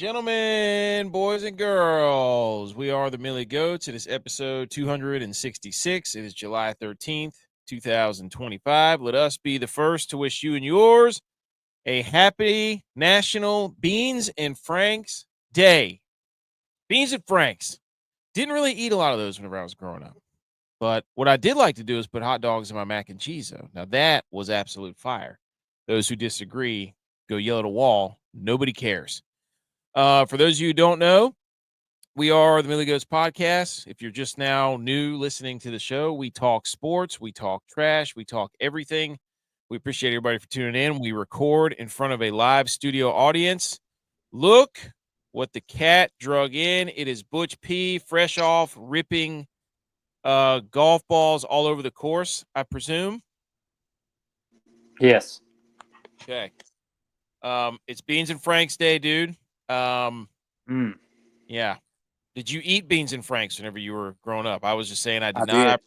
Gentlemen, boys and girls, we are the Millie Goats. It is episode 266. It is July 13th, 2025. Let us be the first to wish you and yours a happy National Beans and Franks Day. Beans and Franks. Didn't really eat a lot of those whenever I was growing up. But what I did like to do is put hot dogs in my mac and cheese, though. Now, that was absolute fire. Those who disagree, go yell at a wall. Nobody cares. For those of you who don't know, we are the Millie Goats Podcast. If you're just now new listening to the show, we talk sports, we talk trash, we talk everything. We appreciate everybody for tuning in. We record in front of a live studio audience. Look what the cat drug in. It is Butch P, fresh off, ripping golf balls all over the course, I presume. Yes. Okay. It's Beans and Franks Day, dude. Yeah. Did you eat beans and Franks whenever you were growing up? I was just saying I did not.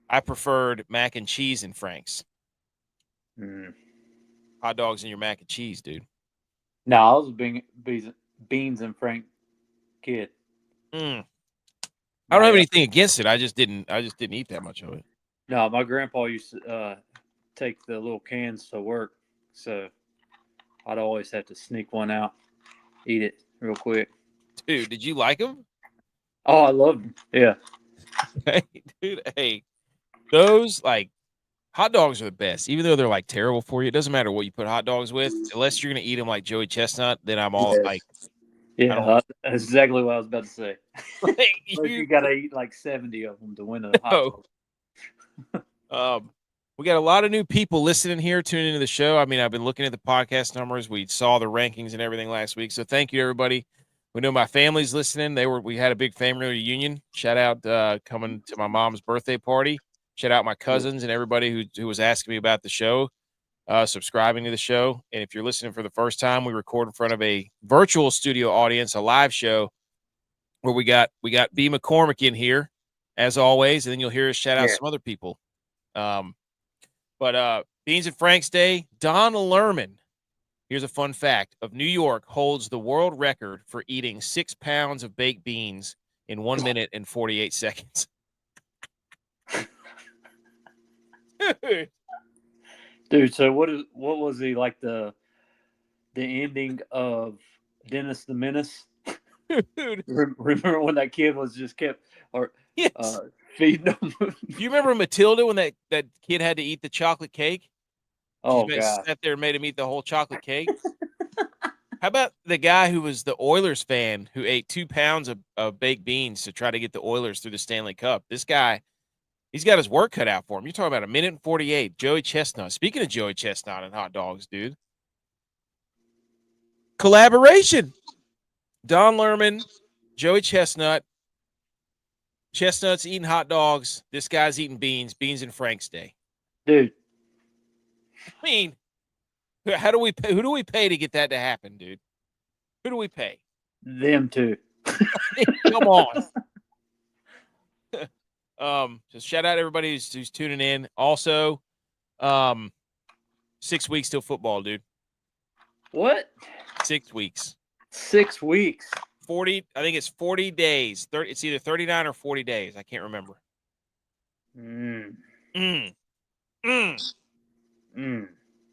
I preferred mac and cheese and Franks. Hot dogs and your mac and cheese, dude. No, I was a beans and Frank kid. I don't have anything against it. I just didn't eat that much of it. No, my grandpa used to take the little cans to work, so I'd always have to sneak one out, eat it real quick. Dude, did you like them? Oh, I loved them. Yeah. Hey, dude, hey, those hot dogs are the best, even though they're terrible for you. It doesn't matter what you put hot dogs with, unless you're gonna eat them like Joey Chestnut. Then I'm all yeah, that's exactly what I was about to say. You got to eat 70 of them to win a hot dog. We got a lot of new people listening here, tuning into the show. I mean, I've been looking at the podcast numbers. We saw the rankings and everything last week, so thank you to everybody. We know my family's listening. We had a big family reunion. Shout out coming to my mom's birthday party. Shout out my cousins and everybody who was asking me about the show, subscribing to the show. And if you're listening for the first time, we record in front of a virtual studio audience, a live show where we got B. McCormick in here, as always, and then you'll hear us shout out some other people. But Beans and Franks Day, Don Lerman, here's a fun fact, of New York holds the world record for eating 6 pounds of baked beans in 1 minute and 48 seconds. Dude, so what was he like the ending of Dennis the Menace? Dude. Remember when that kid was just kept feeding them? You remember Matilda when that kid had to eat the chocolate cake? Oh, God. Sat there and made him eat the whole chocolate cake. How about the guy who was the Oilers fan who ate 2 pounds of baked beans to try to get the Oilers through the Stanley Cup? This guy, he's got his work cut out for him. You're talking about 1 minute and 48. Joey Chestnut. Speaking of Joey Chestnut and hot dogs, dude. Collaboration. Don Lerman, Joey Chestnut. Chestnut's eating hot dogs. This guy's eating beans. Beans and Franks Day. Dude. I mean, who do we pay to get that to happen, dude? Who do we pay? Them two. Come on. So shout out everybody who's tuning in. Also, 6 weeks till football, dude. What? 6 weeks. 6 weeks. 40. I think it's 40 days. It's either 39 or 40 days. I can't remember.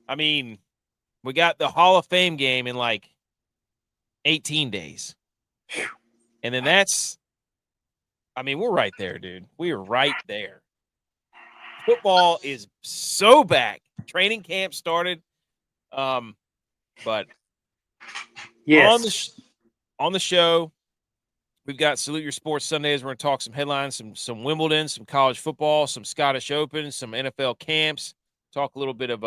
I mean, we got the Hall of Fame game in 18 days. And then we're right there, dude. We are right there. Football is so back. Training camp started. But yes. On the show, we've got Salute Your Sports Sundays. We're going to talk some headlines, some Wimbledon, some college football, some Scottish Open, some NFL camps. Talk a little bit of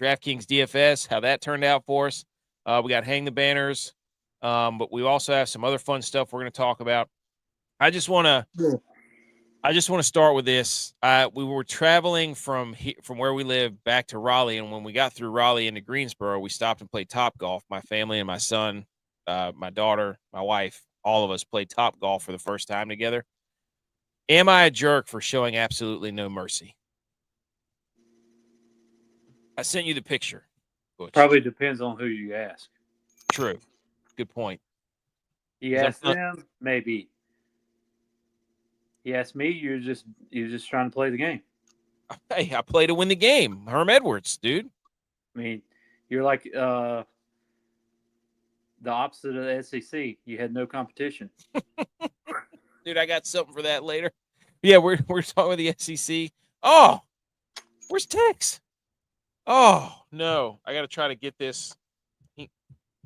DraftKings DFS, how that turned out for us. We got Hang the Banners, but we also have some other fun stuff we're going to talk about. I just want to start with this. We were traveling from where we live back to Raleigh, and when we got through Raleigh into Greensboro, we stopped and played Top Golf. My family and my son, my daughter, my wife, all of us played Top Golf for the first time together. Am I a jerk for showing absolutely no mercy? I sent you the picture, Butch. Probably depends on who you ask. True. Good point. You 'Cause ask them, maybe. You ask me, you're just trying to play the game. Hey, I play to win the game. Herm Edwards, dude. I mean, you're like the opposite of the SEC. You had no competition. Dude, I got something for that later. Yeah, we're talking with the SEC. Oh, where's Tex? Oh no, I got to try to get this.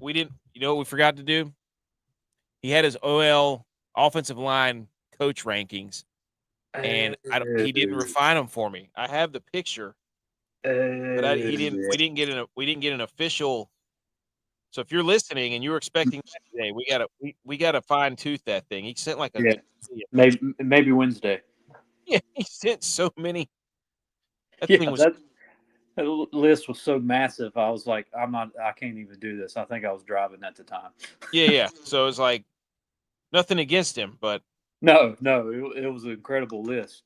We didn't. You know what we forgot to do? He had his OL offensive line coach rankings, and he didn't refine them for me. I have the picture, but he didn't. We didn't get an official. So if you're listening and you're expecting that today, we gotta fine tooth that thing. He sent like a maybe Wednesday. Yeah, he sent so many. That Yeah, thing was that list was so massive. I was like, I can't even do this. I think I was driving at the time. yeah. So it was like nothing against him, but no, it was an incredible list.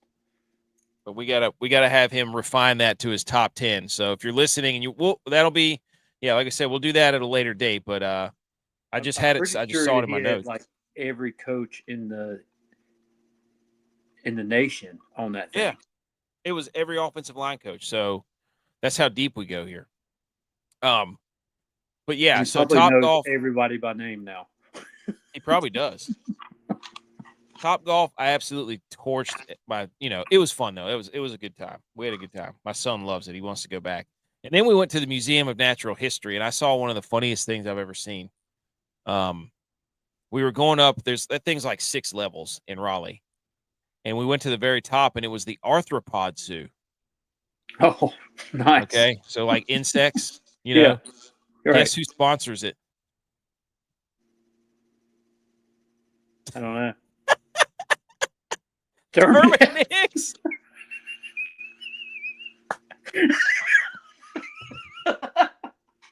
But we gotta have him refine that to his top 10. So if you're listening, and that'll be like I said, we'll do that at a later date. But I just had it. I just saw it in my notes. Like every coach in the nation on that thing. Yeah, it was every offensive line coach. So that's how deep we go here. But yeah, so Top Golf, everybody by name now. He probably does. Top Golf, I absolutely torched it was fun though. It was a good time. We had a good time. My son loves it. He wants to go back. And then we went to the Museum of Natural History, and I saw one of the funniest things I've ever seen. We were going up. That thing's like 6 levels in Raleigh, and we went to the very top, and it was the arthropod zoo. Oh, nice. Okay, so like insects, Yeah. Guess who sponsors it? I don't know. Terminix.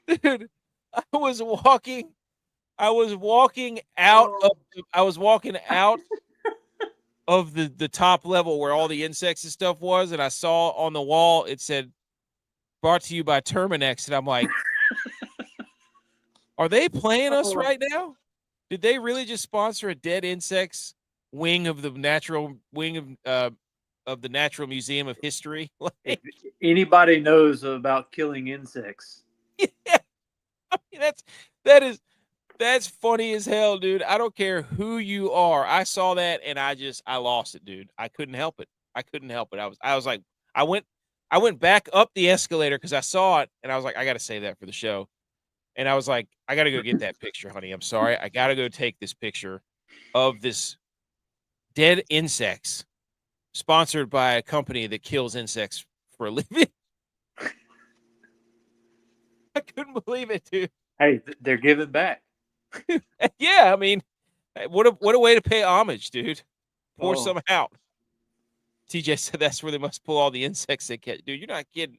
Dude, I was walking out of the top level where all the insects and stuff was, and I saw on the wall it said brought to you by Terminix, and I'm like, are they playing us right now? Did they really just sponsor a dead insects wing of the natural Museum of History? If anybody knows about killing insects. Yeah. I mean, that's funny as hell, dude. I don't care who you are. I saw that and I lost it, dude. I couldn't help it. I was like, I went back up the escalator because I saw it and I was like, I got to say that for the show. And I was like, I got to go get that picture, honey. I'm sorry. I got to go take this picture of this dead insects sponsored by a company that kills insects for a living. I couldn't believe it, dude. Hey, they're giving back. Yeah, I mean, what a way to pay homage, dude. Pour some out. TJ said that's where they must pull all the insects they catch. Dude, you're not kidding.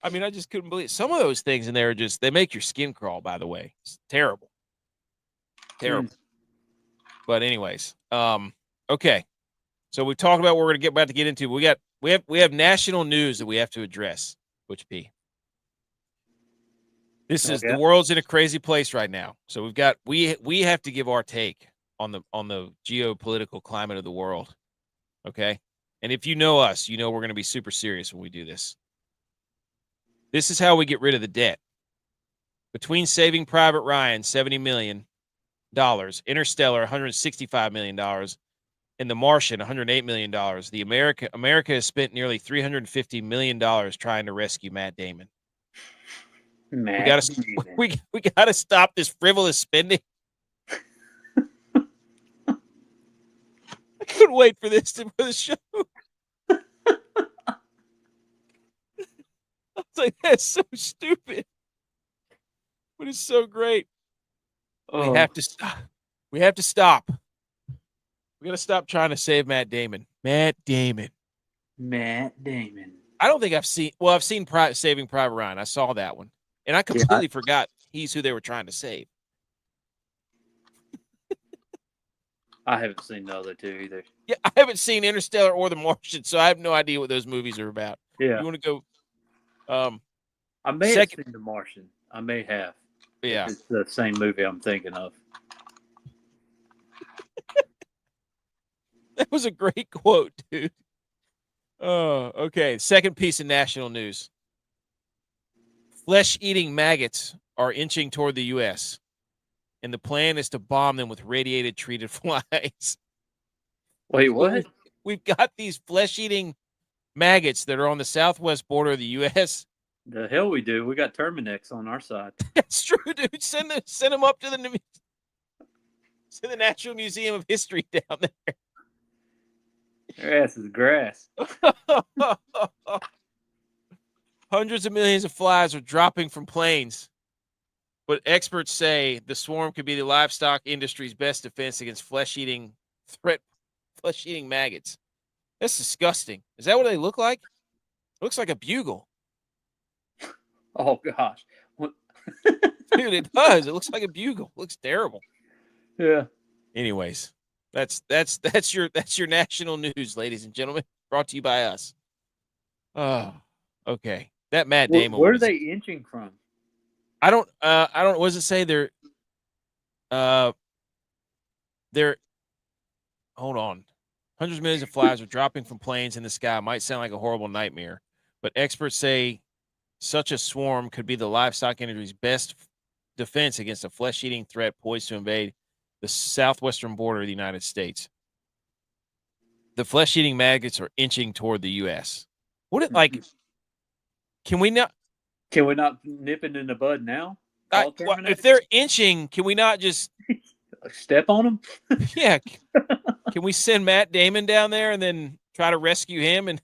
I mean, I just couldn't believe it. Some of those things in there they make your skin crawl, by the way. It's terrible. Terrible. But anyways, okay. So we talked about what we're about to get into. We have national news that we have to address, Butch P. This is the world's in a crazy place right now. So we have to give our take on the geopolitical climate of the world. Okay? And if you know us, you know we're going to be super serious when we do this. This is how we get rid of the debt. Between Saving Private Ryan, $70 million, Interstellar, $165 million, and The Martian, $108 million, America has spent nearly $350 million trying to rescue Matt Damon. We gotta stop this frivolous spending. I couldn't wait for the show. I was like, that's so stupid, but it's so great. We have to stop. We gotta stop trying to save Matt Damon. Matt Damon. I don't think I've seen Saving Private Ryan. I saw that one. And I completely forgot he's who they were trying to save. I haven't seen the other two either. Yeah, I haven't seen Interstellar or The Martian, so I have no idea what those movies are about. Yeah. You want to go? I may have seen The Martian. I may have. Yeah. If it's the same movie I'm thinking of. That was a great quote, dude. Oh, okay. Second piece of national news. Flesh-eating maggots are inching toward the U.S., and the plan is to bomb them with radiated treated flies. Wait, what? We've got these flesh-eating maggots that are on the southwest border of the U.S. The hell we do. We got Terminex on our side. That's true, dude. Send them up to the Natural Museum of History down there. Their ass is grass. Hundreds of millions of flies are dropping from planes, but experts say the swarm could be the livestock industry's best defense against flesh-eating maggots. That's disgusting. Is that what they look like? It looks like a bugle. Oh gosh. What? Dude, it does. It looks like a bugle. It looks terrible. Yeah. Anyways, that's your national news, ladies and gentlemen. Brought to you by us. Oh, okay. That Matt Damon. Where are they inching from? I don't. What does it say? They're. Hold on. Hundreds of millions of flies are dropping from planes in the sky. Might sound like a horrible nightmare, but experts say such a swarm could be the livestock industry's best defense against a flesh-eating threat poised to invade the southwestern border of the United States. The flesh-eating maggots are inching toward the U.S. Can we not nip it in the bud now? If they're inching, can we not just step on them? Yeah. Can we send Matt Damon down there and then try to rescue him? And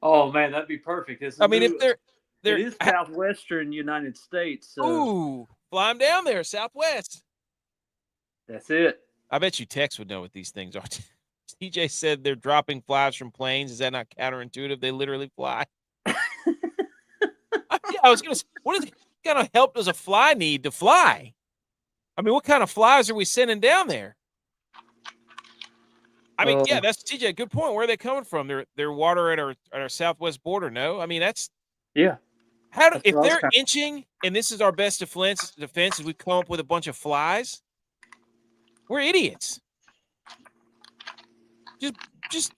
oh man, that'd be perfect. If they're it is southwestern United States. So. Ooh, fly them down there, southwest. That's it. I bet you Tex would know what these things are. TJ said they're dropping flies from planes. Is that not counterintuitive? They literally fly. I was going to say, what kind of help does a fly need to fly? I mean, what kind of flies are we sending down there? I mean, yeah, that's TJ. Good point. Where are they coming from? They're water at our southwest border. No, I mean yeah. If they're inching and this is our best defense, is we come up with a bunch of flies. We're idiots. Just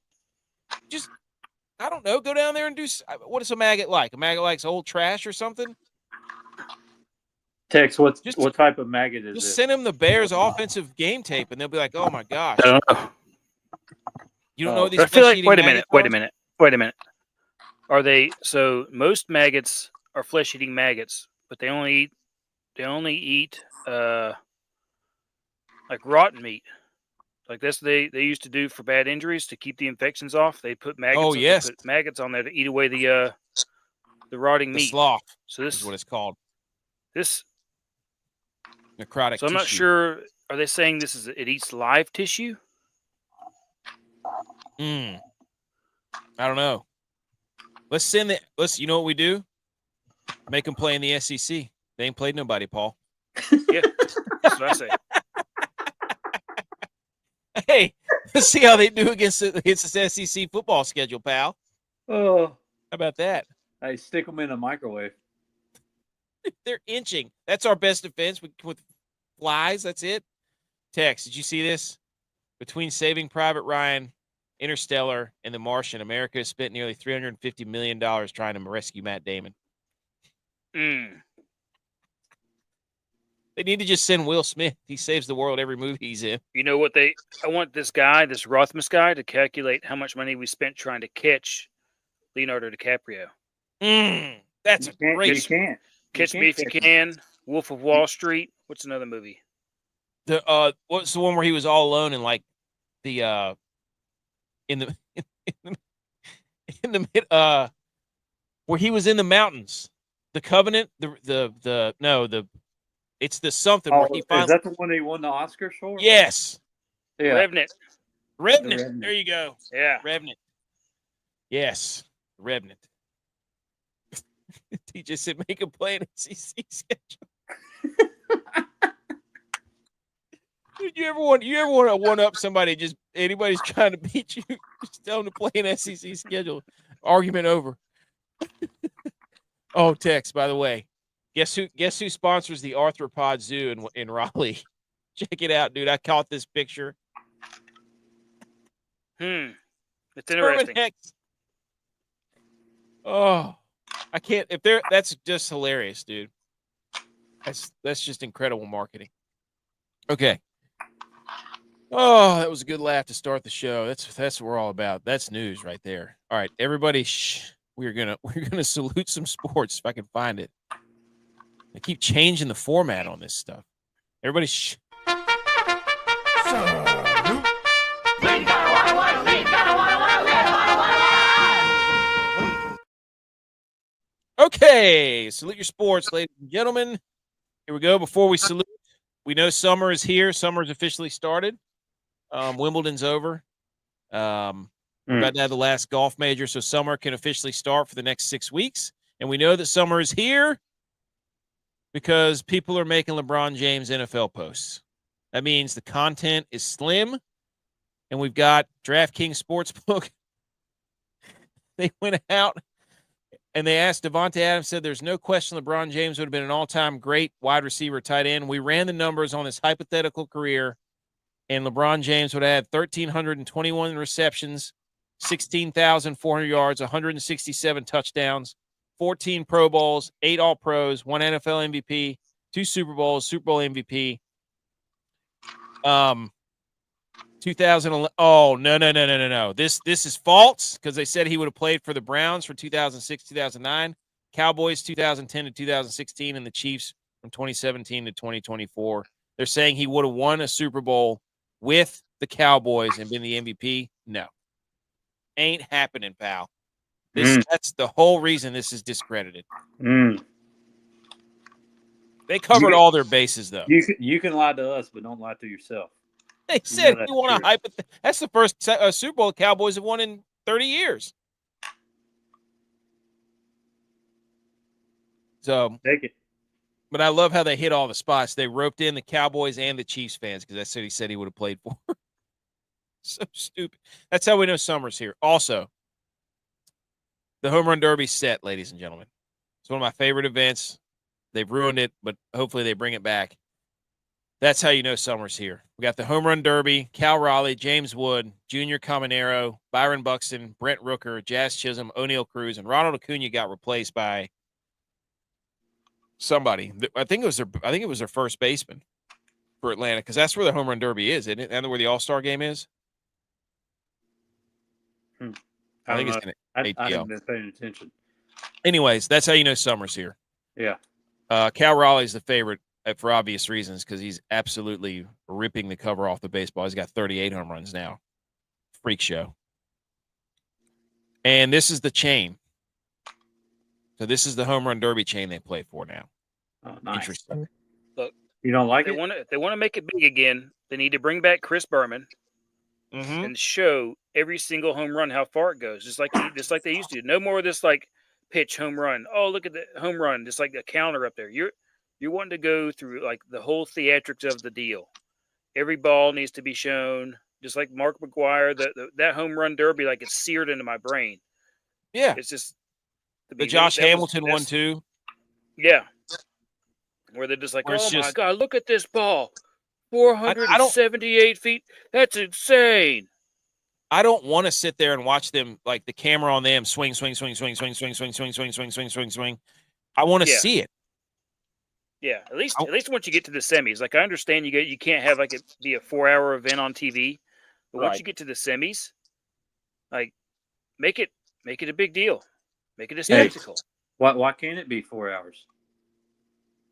I don't know. Go down there and do. What is a maggot like? A maggot likes old trash or something. Tex, what type of maggot is just it? Send them the Bears offensive game tape, and they'll be like, "Oh my gosh." I don't know. You don't know what these. I feel like. Wait a minute. Are they so? Most maggots are flesh-eating maggots, but they only eat like rotten meat. Like this, they used to do for bad injuries to keep the infections off. They put maggots. Oh yes, put maggots on there to eat away the rotting meat. Slough. So this is what it's called. This necrotic. So I'm not sure. Are they saying it eats live tissue? I don't know. Let's send it. You know what we do? Make them play in the SEC. They ain't played nobody, Paul. Yeah, that's what I say. Hey, let's see how they do against this SEC football schedule, pal. Oh, how about that? Hey, stick them in a microwave. They're inching. That's our best defense with flies. That's it. Tex, did you see this? Between Saving Private Ryan, Interstellar, and The Martian, America has spent nearly $350 million trying to rescue Matt Damon. They need to just send Will Smith. He saves the world every movie he's in. You know what I want this Rothmus guy, to calculate how much money we spent trying to catch Leonardo DiCaprio. That's a great. You can't. Catch Me If You Can. Wolf of Wall Street. What's another movie? What's the one where he was all alone in like the in the where he was in the mountains? The Covenant. It's the something where he finally. Is that the one he won the Oscar for? Yes. Yeah. Revenant. There you go. Yeah. Revenant. Yes. Revenant. TJ said make him play an SEC schedule. Dude, you ever want to one up somebody? Just anybody's trying to beat you, just tell them to play an SEC schedule. Argument over. Oh, Tex, by the way, guess who sponsors the Arthropod Zoo in Raleigh? Check it out, dude. I caught this picture. It's interesting. Terminex. Oh, I can't. That's just hilarious, dude. That's just incredible marketing. Okay. Oh, that was a good laugh to start the show. That's what we're all about. That's news right there. All right, everybody, shh. We're gonna salute some sports if I can find it. I keep changing the format on this stuff. Everybody, shh. Okay, salute your sports, ladies and gentlemen. Here we go. Before we salute, we know summer is here. Summer's officially started. Wimbledon's over. We're about to have the last golf major, so summer can officially start for the next 6 weeks. And we know that summer is here because people are making LeBron James NFL posts. That means the content is slim, and we've got DraftKings Sportsbook. They went out and they asked Devontae Adams, said there's no question LeBron James would have been an all-time great wide receiver tight end. We ran the numbers on his hypothetical career, and LeBron James would have had 1,321 receptions, 16,400 yards, 167 touchdowns, 14 Pro Bowls, 8 All-Pros, 1 NFL MVP, 2 Super Bowls, Super Bowl MVP. 2011. Oh, no. This is false because they said he would have played for the Browns from 2006, 2009, Cowboys 2010 to 2016, and the Chiefs from 2017 to 2024. They're saying he would have won a Super Bowl with the Cowboys and been the MVP. No. Ain't happening, pal. That's the whole reason this is discredited. They covered all their bases, though. You can lie to us, but don't lie to yourself. They said he won a hypothetical. That's the first Super Bowl the Cowboys have won in 30 years. So take it. But I love how they hit all the spots. They roped in the Cowboys and the Chiefs fans because that's what he said he would have played for. So stupid. That's how we know summer's here. Also, the Home Run Derby set, ladies and gentlemen. It's one of my favorite events. They've ruined it, but hopefully they bring it back. That's how you know summer's here. We got the Home Run Derby, Cal Raleigh, James Wood, Junior Caminero, Byron Buxton, Brent Rooker, Jazz Chisholm, O'Neal Cruz, and Ronald Acuna got replaced by somebody. I think it was their first baseman for Atlanta because that's where the Home Run Derby is, isn't it? And where the All-Star game is. I think it's in ATL. I haven't been paying attention. Anyways, that's how you know summer's here. Yeah. Cal Raleigh's the favorite for obvious reasons because he's absolutely ripping the cover off the baseball. He's got 38 home runs now. Freak show. And this is the chain. So this is the Home Run Derby chain they play for now. Oh, nice. Interesting. Look, you don't like it? They want to make it big again. They need to bring back Chris Berman and show every single home run how far it goes, just like they used to. No more of this like pitch home run. Oh, look at the home run, just like a counter up there. You're wanting to go through like the whole theatrics of the deal. Every ball needs to be shown, just like Mark McGwire. That home run derby, like it's seared into my brain. Yeah, it's just the Josh Hamilton one too. Yeah, where they're just like, oh my God, look at this ball, 478 feet. That's insane. I don't want to sit there and watch them, like the camera on them swing. I want to see it. Yeah, at least once you get to the semis. Like I understand you can't have like it be a 4-hour event on TV, but once you get to the semis, like make it a big deal. Make it a spectacle. Why can't it be 4 hours?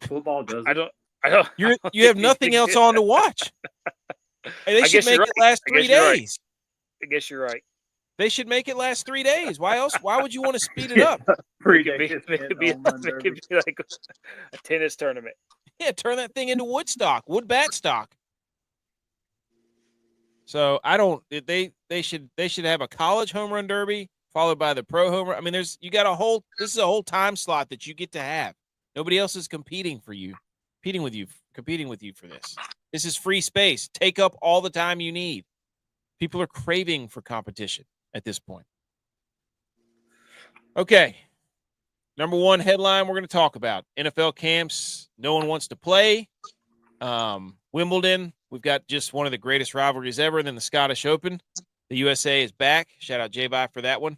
Football doesn't. I don't. You have nothing else on to watch. They should make it last 3 days. I guess you're right. They should make it last 3 days. Why else? Why would you want to speed it up? It could be like a tennis tournament. Yeah, turn that thing into Woodstock, wood bat stock. So I don't. They should have a college home run derby followed by the pro home run. I mean, this is a whole time slot that you get to have. Nobody else is competing with you for this. This is free space. Take up all the time you need. People are craving for competition at this point. Okay. number one headline we're going to talk about. NFL camps, no one wants to play. Wimbledon, we've got just one of the greatest rivalries ever, and then the Scottish Open. The USA is back. Shout out J-Bye for that one.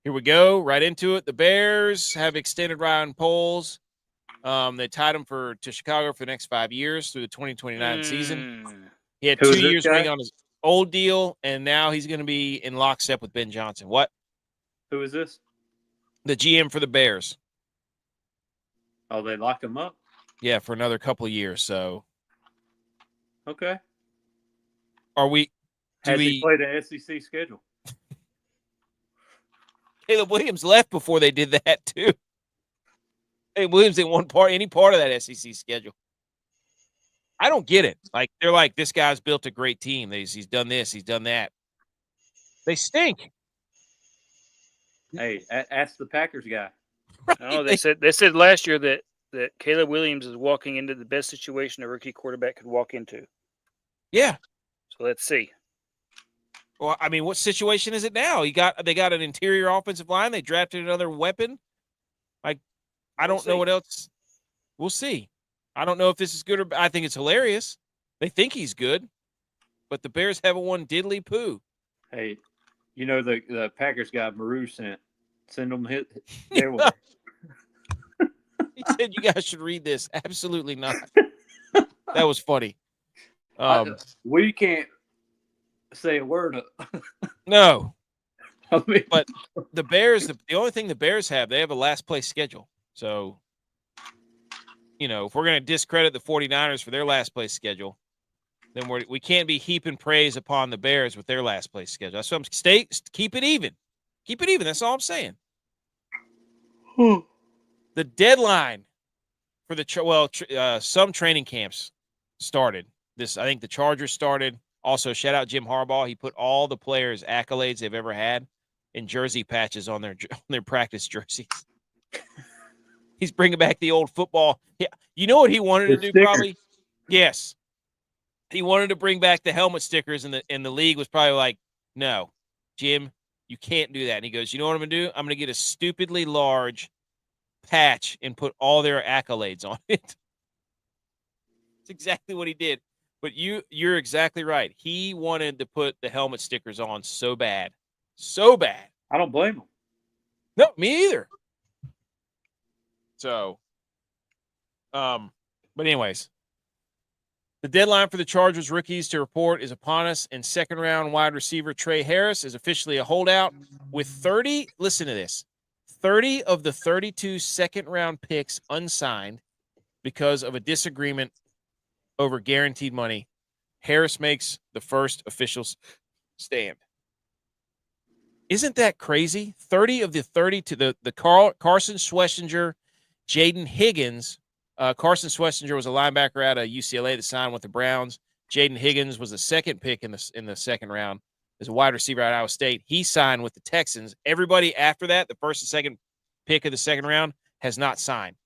Here we go, right into it. The Bears have extended Ryan Poles. They tied him to Chicago for the next 5 years through the 2029 season. He had 2 years remaining on his old deal, and now he's going to be in lockstep with Ben Johnson. What? Who is this? The GM for the Bears. Oh, they locked him up? Yeah, for another couple of years. So, okay. Has he played an SEC schedule? Caleb Williams left before they did that too. Caleb Williams didn't any part of that SEC schedule. I don't get it. Like, they're like, this guy's built a great team. He's done this, he's done that. They stink. Hey, ask the Packers guy. Right? Oh, they said last year that Caleb Williams is walking into the best situation a rookie quarterback could walk into. Yeah. So let's see. Well, I mean, what situation is it now? They got an interior offensive line. They drafted another weapon. Like, I don't know what else. We'll see. I don't know if this is good or bad. I think it's hilarious. They think he's good, but the Bears haven't won diddly poo. Hey, you know the Packers guy Maru send them hit. He said you guys should read this. Absolutely not. That was funny. We can't say a word. No. I mean, but the Bears, the only thing the Bears have, they have a last place schedule. So, you know, if we're going to discredit the 49ers for their last place schedule, then we can't be heaping praise upon the Bears with their last place schedule. That's what keep it even. Keep it even. That's all I'm saying. The deadline for some training camps started. I think the Chargers started. Also, shout out Jim Harbaugh. He put all the players' accolades they've ever had in jersey patches on their practice jerseys. He's bringing back the old football. Yeah, you know what he wanted to do? Stickers. Probably. Yes, he wanted to bring back the helmet stickers, and the league was probably like, "No, Jim, you can't do that." And he goes, "You know what I'm going to do? I'm going to get a stupidly large patch and put all their accolades on it." That's exactly what he did. But you're exactly right. He wanted to put the helmet stickers on so bad. So bad. I don't blame him. No, me either. So, but anyways, the deadline for the Chargers rookies to report is upon us, and second-round wide receiver Trey Harris is officially a holdout with 30, listen to this, 30 of the 32 second-round picks unsigned because of a disagreement over guaranteed money. Harris makes the first official stand. Isn't that crazy? 30 of the 30 to the Carson Schlesinger, Jaden Higgins. Carson Schlesinger was a linebacker out of UCLA that signed with the Browns. Jaden Higgins was the second pick in the second round as a wide receiver out of Iowa State. He signed with the Texans. Everybody after that, the first and second pick of the second round, has not signed.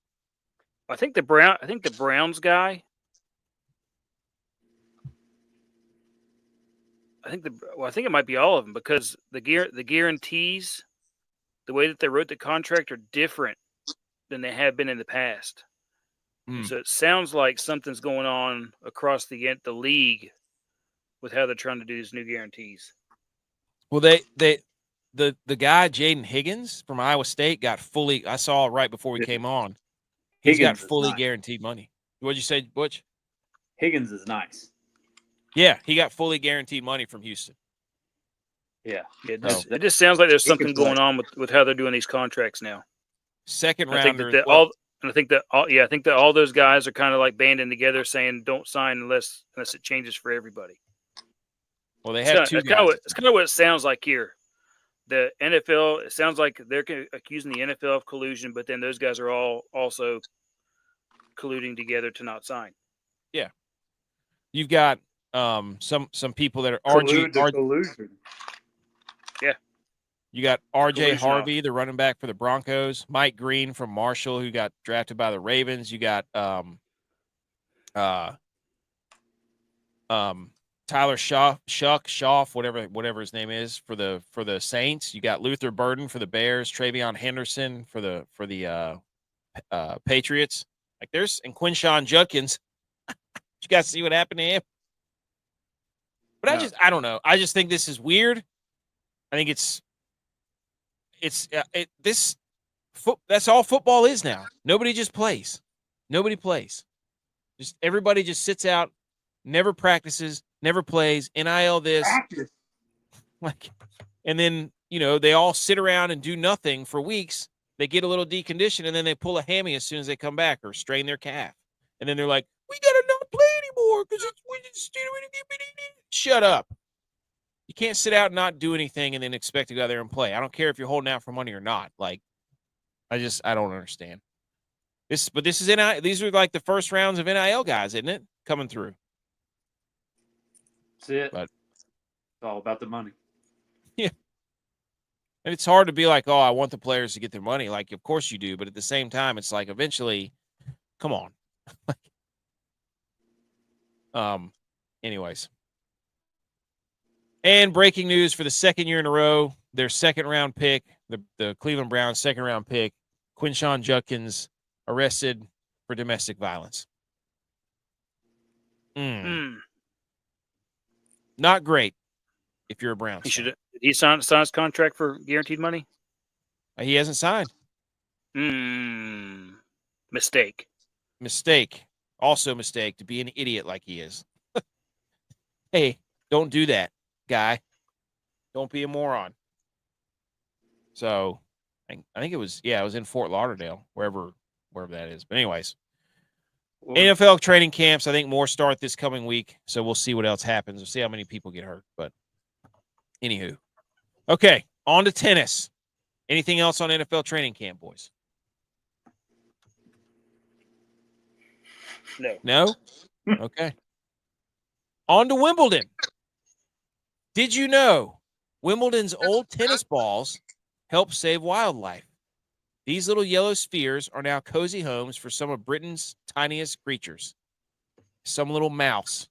I think the Browns guy. I think it might be all of them because the guarantees, the way that they wrote the contract, are different than they have been in the past. So it sounds like something's going on across the league with how they're trying to do these new guarantees. Well, the guy Jaden Higgins from Iowa State got fully. I saw right before we came on. He's got fully guaranteed money. What'd you say, Butch? Higgins is nice. Yeah, he got fully guaranteed money from Houston. Yeah. It just sounds like there's something going on with how they're doing these contracts now. Second round. I think that all those guys are kind of like banding together saying don't sign unless it changes for everybody. Well, they have two guys. It's kind of what it sounds like here. The NFL, it sounds like they're accusing the NFL of collusion, but then those guys are all also colluding together to not sign. Yeah. You've got some people that are collusion. Yeah. You got R.J. Harvey, the running back for the Broncos. Mike Green from Marshall, who got drafted by the Ravens. You got Tyler Schaff, whatever his name is for the Saints. You got Luther Burden for the Bears, Travion Henderson for the Patriots. Like and Quinshawn Judkins. You guys see what happened to him? But I don't know. I just think this is weird. I think that's all football is now. Nobody just plays. Nobody plays. Just everybody just sits out, never practices, never plays. NIL this, Practice. like, and then they all sit around and do nothing for weeks. They get a little deconditioned, and then they pull a hammy as soon as they come back or strain their calf, and then they're like, "We gotta not play anymore because we just shut up." You can't sit out and not do anything and then expect to go out there and play. I don't care if you're holding out for money or not. Like, I don't understand this. But this is NIL. These are like the first rounds of NIL guys, isn't it? Coming through. That's it. But it's all about the money. Yeah. And it's hard to be like, oh, I want the players to get their money. Like, of course you do. But at the same time, it's like eventually, come on. Anyways. And breaking news for the second year in a row, their second-round pick, the Cleveland Browns' second-round pick, Quinshawn Judkins, arrested for domestic violence. Not great if you're a Browns fan. Did he sign his contract for guaranteed money? He hasn't signed. Mistake. Also mistake to be an idiot like he is. Hey, don't do that, guy. Don't be a moron. So I think it was in Fort Lauderdale, wherever that is. But anyways, NFL training camps, I think more start this coming week. So we'll see what else happens. We'll see how many people get hurt. But anywho. Okay, on to tennis. Anything else on NFL training camp, boys? No? Okay. On to Wimbledon. Did you know Wimbledon's old tennis balls help save wildlife? These little yellow spheres are now cozy homes for some of Britain's tiniest creatures. Some little mouse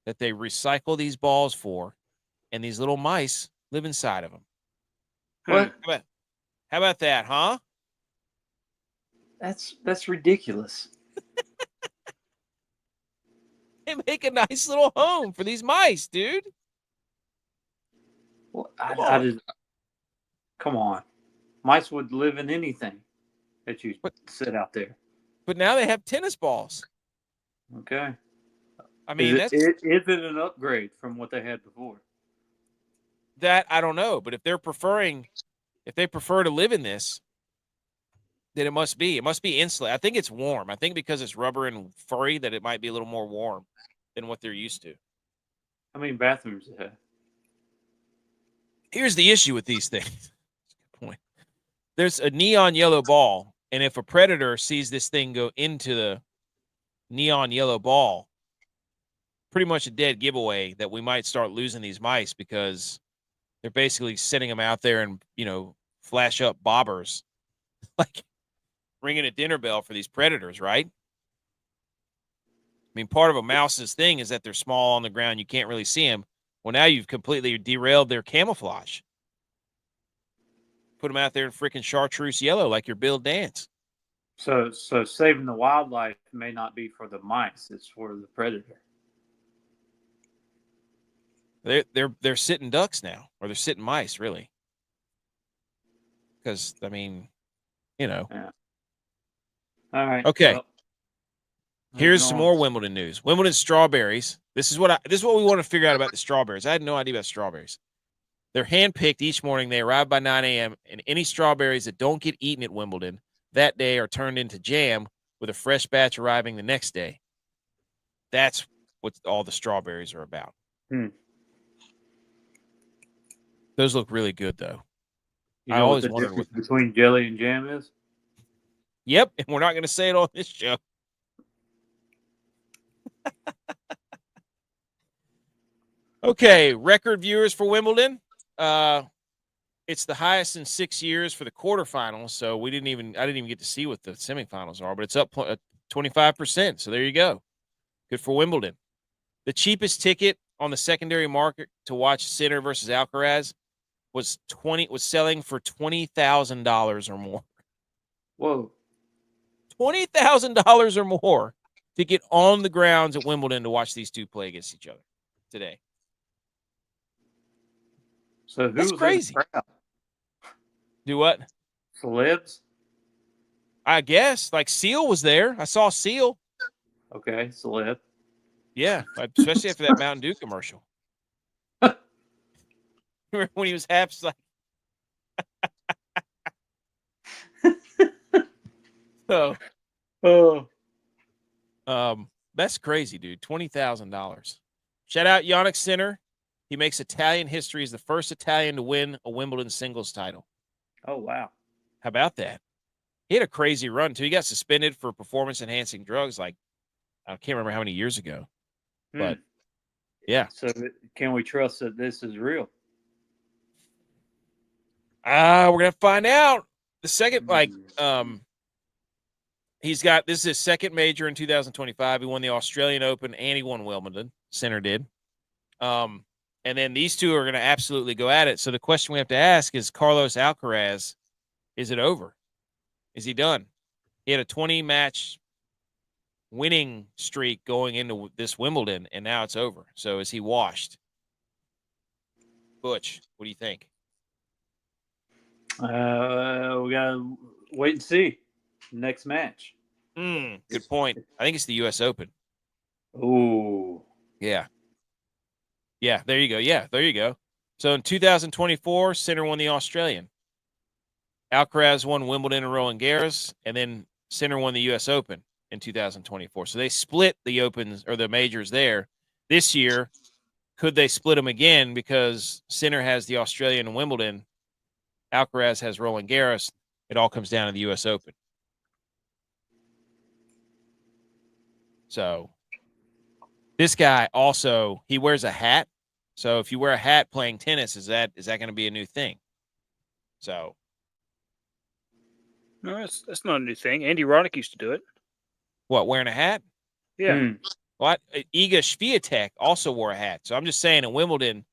that they recycle these balls for, and these little mice live inside of them. What? How about that, huh? That's ridiculous. They make a nice little home for these mice, dude. Well, come on. Mice would live in anything that you sit out there. But now they have tennis balls. Okay. I mean, is it an upgrade from what they had before? That I don't know, but if they prefer to live in this, then it must be insulated. I think it's warm. I think because it's rubber and furry that it might be a little more warm than what they're used to. How many bathrooms they have? Here's the issue with these things. Good point. There's a neon yellow ball, and if a predator sees this thing go into the neon yellow ball, pretty much a dead giveaway that we might start losing these mice because they're basically sending them out there and, flash up bobbers, like ringing a dinner bell for these predators, right? I mean, part of a mouse's thing is that they're small on the ground. You can't really see them. Well, now you've completely derailed their camouflage. Put them out there in freaking chartreuse yellow like your Bill Dance. So saving the wildlife may not be for the mice; it's for the predator. They're sitting ducks now, or they're sitting mice, really. Because I mean, Yeah. All right. Okay. Well, here's some more Wimbledon news. Wimbledon strawberries. This is what we want to figure out about the strawberries. I had no idea about strawberries. They're handpicked each morning. They arrive by 9 a.m. and any strawberries that don't get eaten at Wimbledon that day are turned into jam with a fresh batch arriving the next day. That's what all the strawberries are about. Those look really good, though. I always wondered what the difference between jelly and jam is. Yep, and we're not going to say it on this show. Okay, record viewers for Wimbledon. It's the highest in 6 years for the quarterfinals, so I didn't even get to see what the semifinals are, but it's up 25%. So there you go. Good for Wimbledon. The cheapest ticket on the secondary market to watch Sinner versus Alcaraz was selling for $20,000 or more. Whoa. $20,000 or more to get on the grounds at Wimbledon to watch these two play against each other today. So who That's was crazy. in the crowd? Do what? Celebs? I guess. Like Seal was there. I saw Seal. Okay, celeb. Yeah, especially after that Mountain Dew commercial. Remember when he was Haps like so that's crazy, dude. $20,000. Shout out Yannick Sinner. He makes Italian history. He's the first Italian to win a Wimbledon singles title. Oh, wow. How about that? He had a crazy run, too. He got suspended for performance-enhancing drugs, like, I can't remember how many years ago. But, yeah. So can we trust that this is real? We're going to find out. The second, he's got, this is his second major in 2025. He won the Australian Open and he won Wimbledon. Sinner did. And then these two are going to absolutely go at it. So the question we have to ask is, Carlos Alcaraz, is it over? Is he done? He had a 20-match winning streak going into this Wimbledon, and now it's over. So is he washed? Butch, what do you think? We got to wait and see. Next match. Good point. I think it's the U.S. Open. Ooh. Yeah. Yeah, there you go. Yeah, there you go. So in 2024, Sinner won the Australian. Alcaraz won Wimbledon and Roland Garros, and then Sinner won the U.S. Open in 2024. So they split the Opens or the majors there. This year, could they split them again because Sinner has the Australian and Wimbledon, Alcaraz has Roland Garros. It all comes down to the U.S. Open. So this guy also, he wears a hat. So if you wear a hat playing tennis, is that going to be a new thing? So. No, that's not a new thing. Andy Roddick used to do it. What, wearing a hat? Yeah. Well, Iga Swiatek also wore a hat. So I'm just saying in Wimbledon,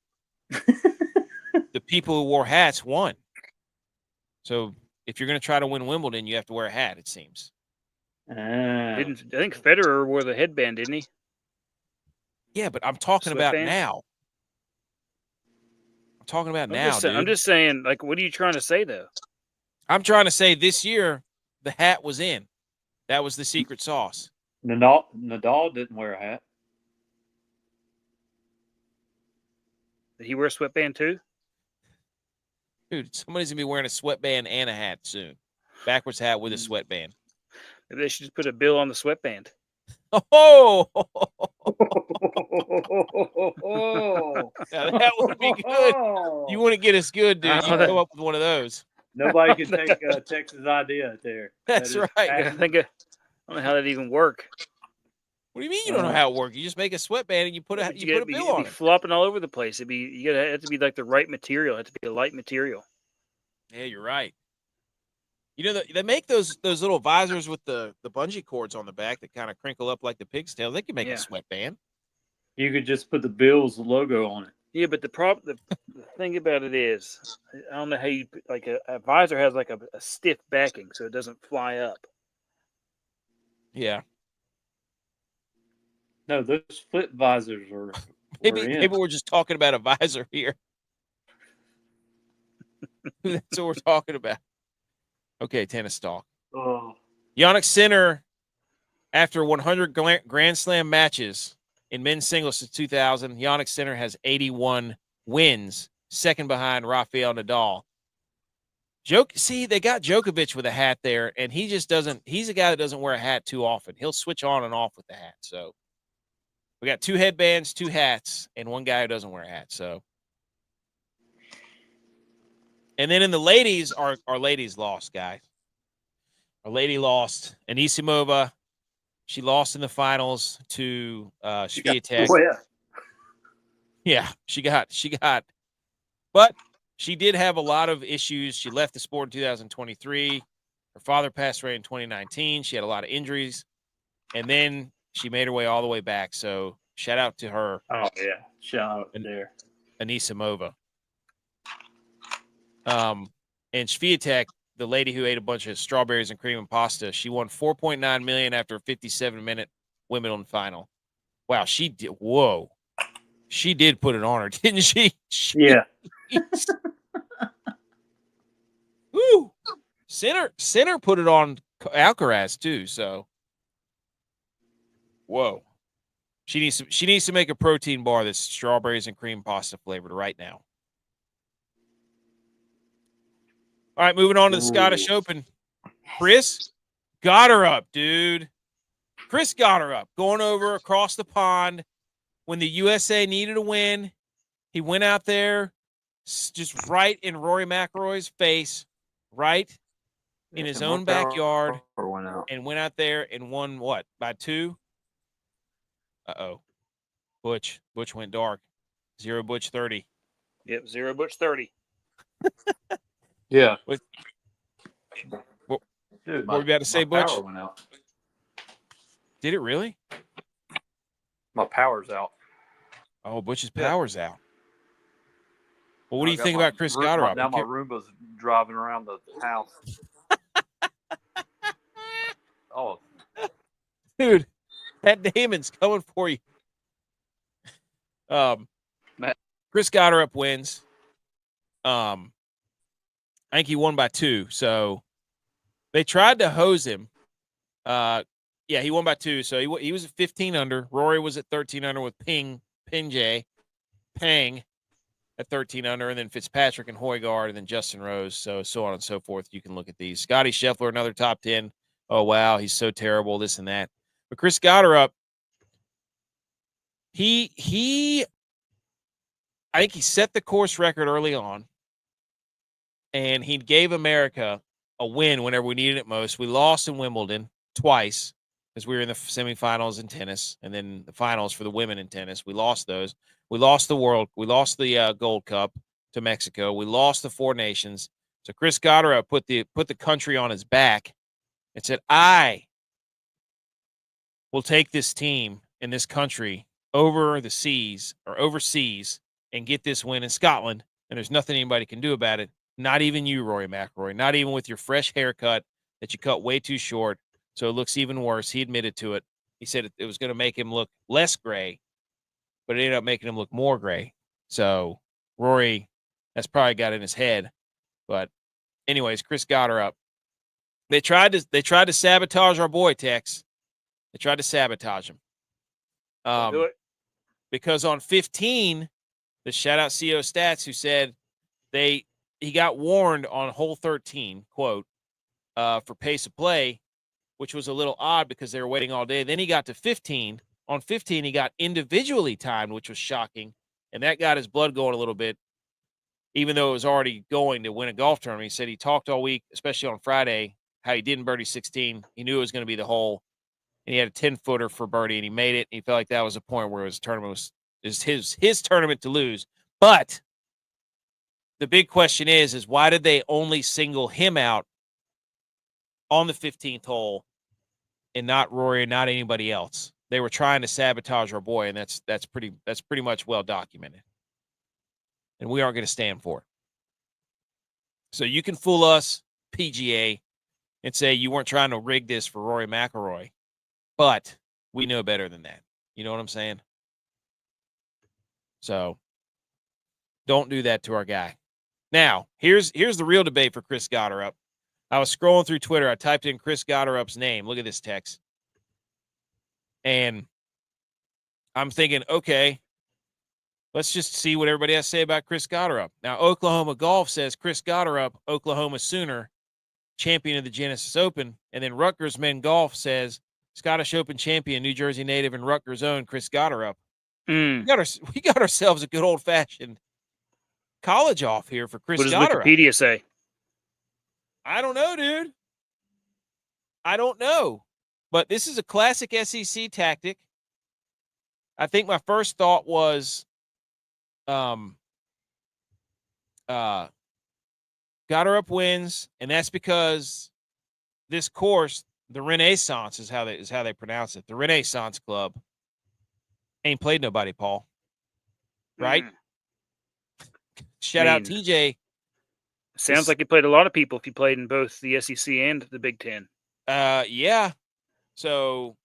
the people who wore hats won. So if you're going to try to win Wimbledon, you have to wear a hat, it seems. I think Federer wore the headband, didn't he? Yeah, but I'm talking about now. I'm talking about now, dude. I'm just saying, like, what are you trying to say, though? I'm trying to say this year, the hat was in. That was the secret sauce. Nadal didn't wear a hat. Did he wear a sweatband, too? Dude, somebody's going to be wearing a sweatband and a hat soon. Backwards hat with a sweatband. Maybe they should just put a bill on the sweatband. Oh! Now that would be good. You wouldn't get us good, dude. You come up with one of those. Nobody can take Texas idea there. That's right. I don't know how that even work. What do you mean you don't know how it works? You just make a sweatband and you put a bill on it. Flopping all over the place. It have to be like the right material. It has to be a light material. Yeah, you're right. You know, they make those little visors with the bungee cords on the back that kind of crinkle up like the pig's tail. They can make a sweatband. You could just put the Bills logo on it. Yeah, but the thing about it is, I don't know how you like a visor has like a stiff backing, so it doesn't fly up. Yeah. No, those flip visors are. Maybe we're just talking about a visor here. That's what we're talking about. Okay, tennis talk. Yannick Sinner, after 100 Grand Slam matches in men's singles since 2000, Yannick Sinner has 81 wins, second behind Rafael Nadal. They got Djokovic with a hat there, and he just doesn't. He's a guy that doesn't wear a hat too often. He'll switch on and off with the hat. So we got 2 headbands, 2 hats, and one guy who doesn't wear a hat. So. And then in the ladies, our ladies lost, guys. Our lady lost. Anisimova, she lost in the finals to Swiatek. Yeah, she got. But she did have a lot of issues. She left the sport in 2023. Her father passed away in 2019. She had a lot of injuries. And then she made her way all the way back. So shout out to her. Oh, yeah. Shout out there. Anisimova. And Swiatek, the lady who ate a bunch of strawberries and cream and pasta, she won $4.9 million after a 57-minute Wimbledon final. Wow, she did. Whoa, she did put it on her, didn't she? Yeah. Woo. Center put it on Alcaraz too. So, whoa, she needs to make a protein bar that's strawberries and cream pasta flavored right now. All right, moving on to the Scottish Open. Chris Gotterup, dude. Chris Gotterup going over across the pond when the USA needed a win. He went out there just right in Rory McIlroy's face, right in his own backyard, and went out there and won what, by 2? Uh-oh. Butch went dark. 0 Butch 30. Yep, 0 Butch 30. Yeah. Dude, what were you about to say, Butch? Power went out. Did it really? My power's out. Oh, Butch's power's out. Well, what do you think about Chris Now Gotterup? my Roomba's driving around the house. Oh. Dude, that Damon's coming for you. Chris Gotterup wins. I think he won by 2. So they tried to hose him. Yeah, he won by 2. So he was at 15 under. Rory was at 13 under with Pang at 13 under, and then Fitzpatrick and Højgaard, and then Justin Rose. So on and so forth. You can look at these. Scotty Scheffler, another top 10. Oh, wow, he's so terrible, this and that. But Chris Gotterup, I think he set the course record early on, and he gave America a win whenever we needed it most. We lost in Wimbledon twice because we were in the semifinals in tennis, and then the finals for the women in tennis. We lost those. We lost the Gold Cup to Mexico. We lost the Four Nations. So Chris Gotterup put the country on his back and said, I will take this team in this country over the seas or overseas and get this win in Scotland. And there's nothing anybody can do about it. Not even you, Rory McIlroy. Not even with your fresh haircut that you cut way too short. So it looks even worse. He admitted to it. He said it was going to make him look less gray, but it ended up making him look more gray. So Rory, that's probably got in his head. But anyways, Chris Gotterup. They tried to sabotage our boy, Tex. They tried to sabotage him. Do it. Because on 15, the shout out CO Stats who said he got warned on hole 13, quote, for pace of play, which was a little odd because they were waiting all day. Then he got to 15. On 15, he got individually timed, which was shocking. And that got his blood going a little bit, even though it was already going to win a golf tournament. He said he talked all week, especially on Friday, how he didn't birdie 16. He knew it was going to be the hole. And he had a 10-footer for birdie, and he made it. He felt like that was a point where his tournament was his tournament to lose. But the big question is why did they only single him out on the 15th hole and not Rory and not anybody else? They were trying to sabotage our boy, and that's pretty much well documented. And we aren't going to stand for it. So you can fool us, PGA, and say you weren't trying to rig this for Rory McIlroy, but we know better than that. You know what I'm saying? So don't do that to our guy. Now, here's the real debate for Chris Gotterup. I was scrolling through Twitter. I typed in Chris Gotterup's name. Look at this text. And I'm thinking, okay, let's just see what everybody has to say about Chris Gotterup. Now, Oklahoma Golf says Chris Gotterup, Oklahoma Sooner, champion of the Genesis Open. And then Rutgers Men Golf says Scottish Open champion, New Jersey native, and Rutgers own Chris Gotterup. We got ourselves a good old-fashioned college off here for Chris Gotterup. What does Wikipedia say? I don't know, dude. I don't know. But this is a classic SEC tactic. I think my first thought was Gotterup wins, and that's because this course, the Renaissance is how they pronounce it. The Renaissance Club ain't played nobody, Paul. right? Shout out TJ. Sounds like you played a lot of people if you played in both the SEC and the Big Ten. Yeah. So,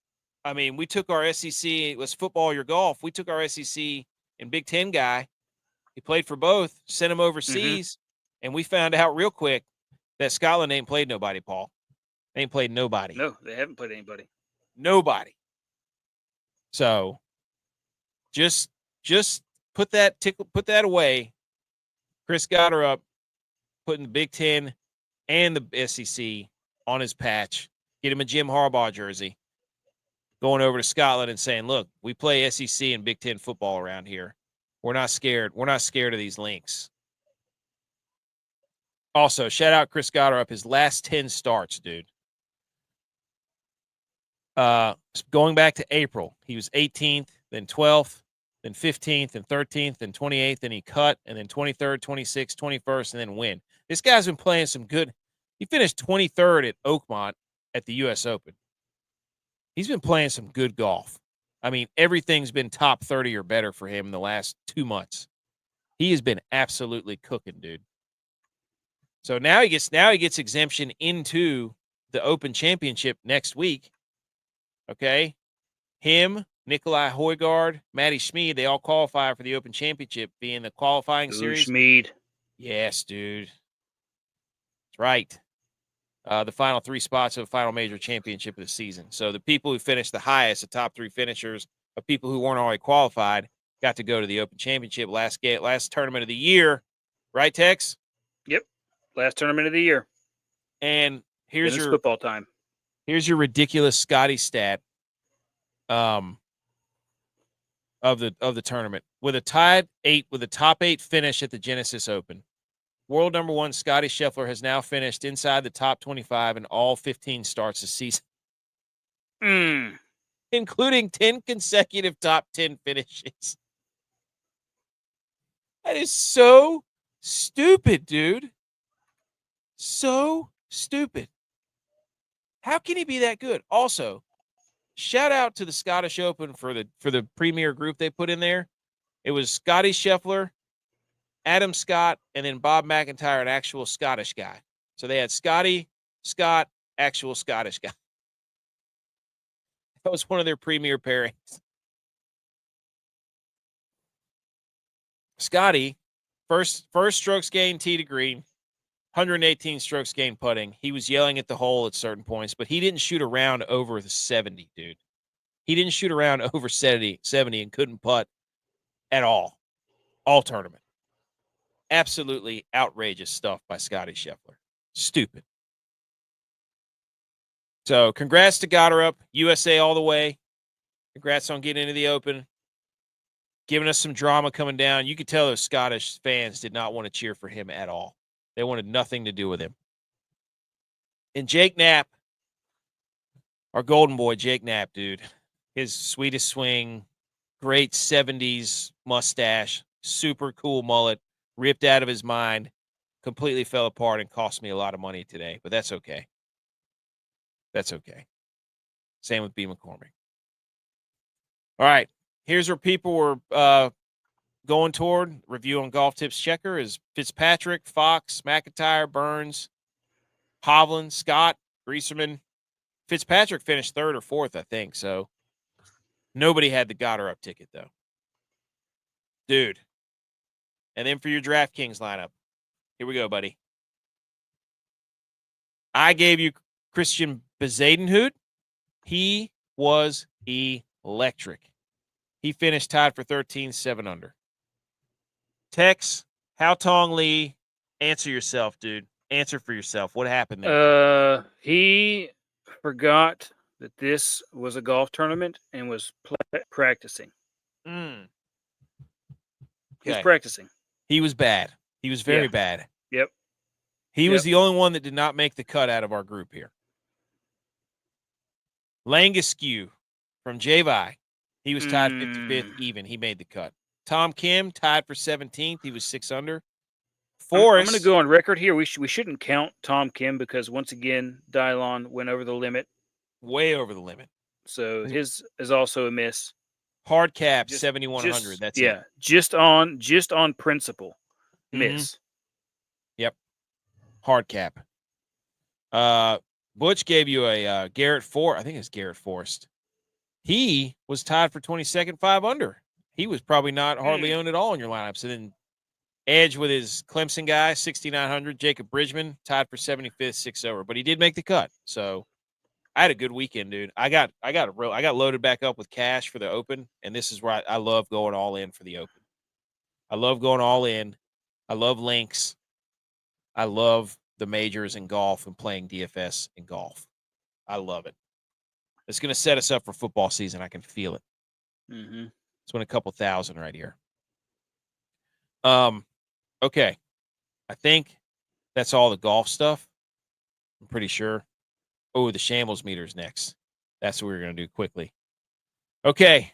I mean, we took our SEC, it was football or golf. We took our SEC and Big Ten guy. He played for both, sent him overseas, and we found out real quick that Scotland ain't played nobody, Paul. They ain't played nobody. No, they haven't played anybody. Nobody. So, just put that away. Chris Gotterup putting the Big Ten and the SEC on his patch. Get him a Jim Harbaugh jersey. Going over to Scotland and saying, look, we play SEC and Big Ten football around here. We're not scared. We're not scared of these links. Also, shout out Chris Gotterup, his last 10 starts, dude. Going back to April, he was 18th, then 12th, then 15th, and 13th, and 28th, and he cut, and then 23rd, 26th, 21st, and then win. This guy's been playing some good. He finished 23rd at Oakmont at the U.S. Open. He's been playing some good golf. I mean, everything's been top 30 or better for him in the last 2 months. He has been absolutely cooking, dude. So now he gets exemption into the Open Championship next week. Okay? Him, Nikolai Højgaard, Matty Schmid, they all qualify for the Open Championship being the qualifying series. Schmid. Yes, dude. That's right. The final 3 spots of the final major championship of the season. So the people who finished the highest, the top 3 finishers of people who weren't already qualified, got to go to the Open Championship last tournament of the year. Right, Tex? Yep. Last tournament of the year. And here's your football time. Here's your ridiculous Scotty stat of the tournament. With a top 8 finish at the Genesis Open. World number 1 Scotty Scheffler has now finished inside the top 25 in all 15 starts this season. Including 10 consecutive top 10 finishes. That is so stupid, dude. So stupid. How can he be that good? Also, shout out to the Scottish Open for the premier group they put in there. It was Scotty Scheffler, Adam Scott, and then Bob McIntyre, an actual Scottish guy. So they had Scotty, Scott, actual Scottish guy. That was one of their premier pairings. Scotty, first strokes gained tee to green, 118 strokes gained putting. He was yelling at the hole at certain points, but he didn't shoot around over the 70, dude. He didn't shoot around over 70 and couldn't putt at all tournament. Absolutely outrageous stuff by Scotty Scheffler. Stupid. So congrats to Gotterup, USA all the way. Congrats on getting into the Open. Giving us some drama coming down. You could tell those Scottish fans did not want to cheer for him at all. They wanted nothing to do with him. And Jake Knapp, our golden boy, Jake Knapp, dude. His sweetest swing, great 70s mustache, super cool mullet, ripped out of his mind, completely fell apart and cost me a lot of money today. But that's okay. That's okay. Same with B. McCormick. All right. Here's where people were going toward. Review on Golf Tips Checker is Fitzpatrick, Fox, McIntyre, Burns, Hovland, Scott, Grieserman. Fitzpatrick finished 3rd or 4th, I think. So nobody had the Gotterup ticket, though. Dude. And then for your DraftKings lineup, here we go, buddy. I gave you Christian Bezadenhout. He was electric. He finished tied for 13, 7 under. Tex, Hao Tong Lee, answer yourself, dude. Answer for yourself. What happened there? He forgot that this was a golf tournament and was practicing. Okay. He was practicing. He was bad. He was very bad. Yep. He was the only one that did not make the cut out of our group here. Langeskew from G.U.Y.S. He was tied 55th even. He made the cut. Tom Kim tied for 17th. He was 6 under. Forrest. I'm going to go on record here. We shouldn't count Tom Kim because, once again, Dylon went over the limit. Way over the limit. So his is also a miss. Hard cap, Just- 7,100. That's yeah, it. just on principle. Mhm. Miss. Hard cap. Butch gave you a Garrett Forrest. I think it's Garrett Forrest. He was tied for 22nd, 5 under. He was probably not hardly owned at all in your lineups. And then Edge with his Clemson guy, 6,900. Jacob Bridgman tied for 75th, 6 over. But he did make the cut. So I had a good weekend, dude. I got loaded back up with cash for the Open, and this is where I love going all in for the Open. I love going all in. I love links. I love the majors in golf and playing DFS in golf. I love it. It's going to set us up for football season. I can feel it. Mm-hmm. It's win a couple thousand right here. Okay. I think that's all the golf stuff. I'm pretty sure. Oh, the Shambles Meter's next. That's what we're going to do quickly. Okay.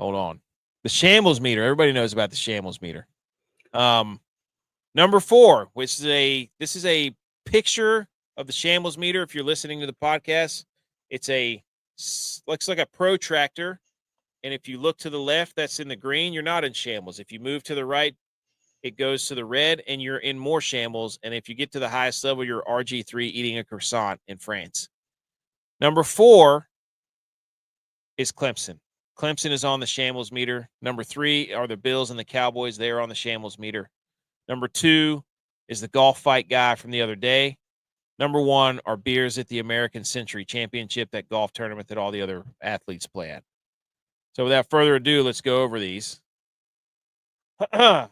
Hold on. The Shambles Meter. Everybody knows about the Shambles Meter. Number 4, which is this is a picture of the Shambles Meter. If you're listening to the podcast, looks like a protractor. And if you look to the left, that's in the green. You're not in shambles. If you move to the right, it goes to the red, and you're in more shambles. And if you get to the highest level, you're RG3 eating a croissant in France. Number 4 is Clemson. Clemson is on the Shambles Meter. Number 3 are the Bills and the Cowboys. They are on the Shambles Meter. Number 2 is the golf fight guy from the other day. Number 1 are beers at the American Century Championship, that golf tournament that all the other athletes play at. So without further ado, let's go over these. Number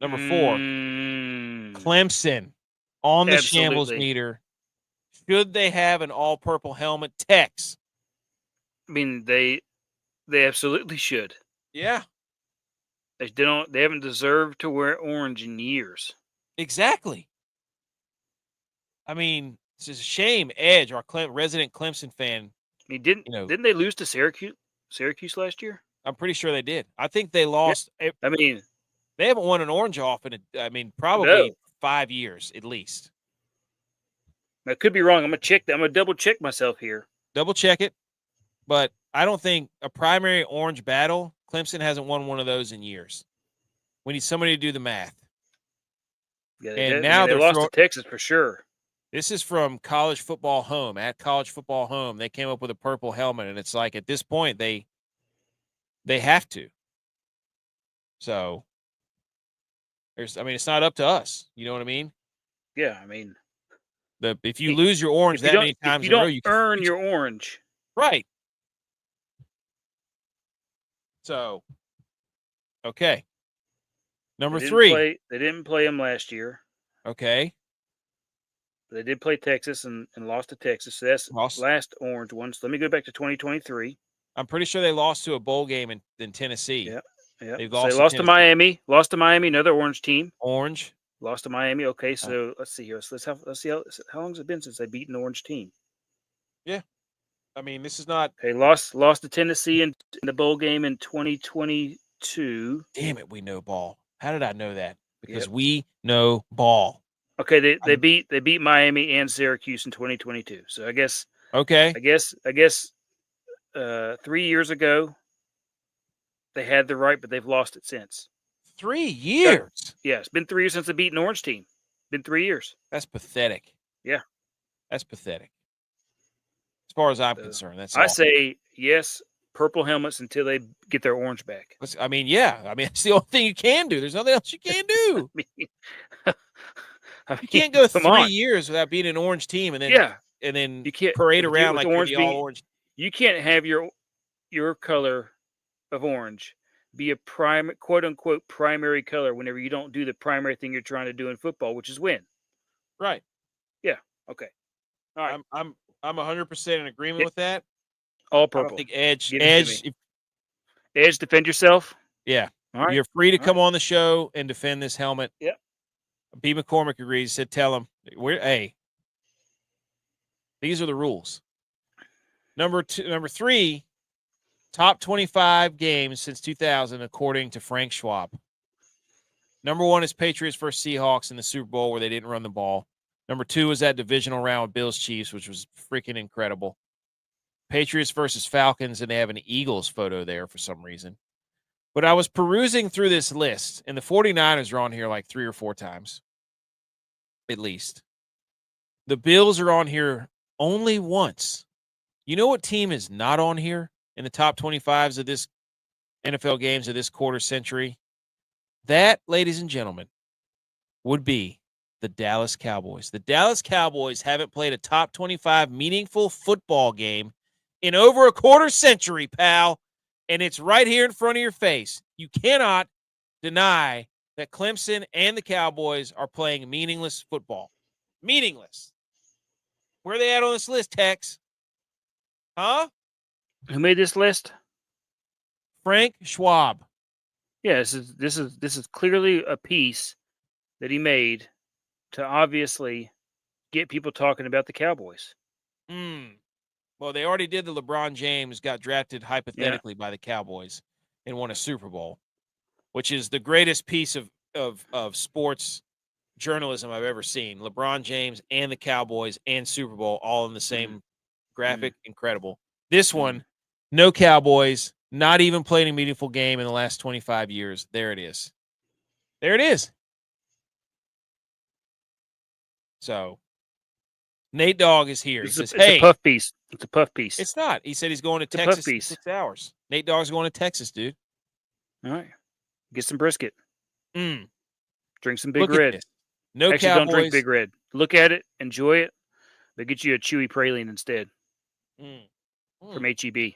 4, Clemson on the Shambles Meter. Should they have an all-purple helmet? Tex. I mean, they absolutely should. Yeah. They haven't deserved to wear orange in years. Exactly. I mean, it's just a shame. Edge, our resident Clemson fan. I mean, didn't they lose to Syracuse last year? I'm pretty sure they did. I think they lost. Yeah. I mean, they haven't won an orange off in probably 5 years at least. I could be wrong. I'm gonna double check myself here. Double check it. But I don't think a primary orange battle, Clemson hasn't won one of those in years. We need somebody to do the math. Yeah, and now they lost to Texas for sure. This is from College Football Home. At College Football Home, they came up with a purple helmet, and it's like at this point they have to. So it's not up to us. You know what I mean? Yeah, I mean, if you lose your orange that many times in a row, you earn your orange. Right. So, okay. Number 3. They didn't play them last year. Okay. They did play Texas and lost to Texas. So that's last orange one. So let me go back to 2023. I'm pretty sure they lost to a bowl game in Tennessee. Yeah. Yeah. They lost to Miami. Lost to Miami, another orange team. Orange. Lost to Miami. Okay, so let's see here. So let's see how long has it been since they beat an orange team? Yeah. I mean, this is not. They lost to Tennessee in the bowl game in 2022. Damn it, we know ball. How did I know that? Because we know ball. Okay, they beat Miami and Syracuse in 2022. So I guess. Okay. I guess 3 years ago they had the right, but they've lost it since. 3 years. Yeah, it's been 3 years since they beat an orange team. Been 3 years. That's pathetic. Yeah. That's pathetic. As far as I'm concerned, that's. I say yes, purple helmets until they get their orange back. I mean, yeah. I mean, it's the only thing you can do. There's nothing else you can do. You can't go 3 years without being an orange team and then you can't parade around like you're the all orange. You can't have your color of orange be a quote unquote primary color whenever you don't do the primary thing you're trying to do in football, which is win. Right. Yeah. Okay. All right. I'm 100% in agreement with that. All purple. I don't think Edge, defend yourself. Yeah. All right. You're free to come on the show and defend this helmet. Yeah. B. McCormick agrees. Said, tell him these are the rules. Number 3, top 25 games since 2000, according to Frank Schwab. Number 1 is Patriots versus Seahawks in the Super Bowl where they didn't run the ball. Number 2 is that divisional round with Bills Chiefs, which was freaking incredible. Patriots versus Falcons, and they have an Eagles photo there for some reason. But I was perusing through this list, and the 49ers are on here like 3 or 4 times, at least. The Bills are on here only once. You know what team is not on here in the top 25s of this NFL games of this quarter century? That, ladies and gentlemen, would be the Dallas Cowboys. The Dallas Cowboys haven't played a top 25 meaningful football game in over a quarter century, pal, and it's right here in front of your face. You cannot deny that Clemson and the Cowboys are playing meaningless football. Meaningless. Where are they at on this list, Tex? Huh? Who made this list? Frank Schwab. Yeah, this is clearly a piece that he made to obviously get people talking about the Cowboys. Well, they already did the LeBron James got drafted hypothetically by the Cowboys and won a Super Bowl, which is the greatest piece of sports journalism I've ever seen. LeBron James and the Cowboys and Super Bowl all in the same graphic. Incredible. This one, no Cowboys, not even playing a meaningful game in the last 25 years. There it is. There it is. So Nate Dogg is here. He says, it's a puff piece. It's a puff piece. It's not. He said he's going to Texas in 6 hours. Nate Dogg's going to Texas, dude. All right. Get some brisket. Drink some Big Look Red. No Actually, Cowboys. don't drink Big Red. Look at it, enjoy it, but get you a chewy praline instead from HEB.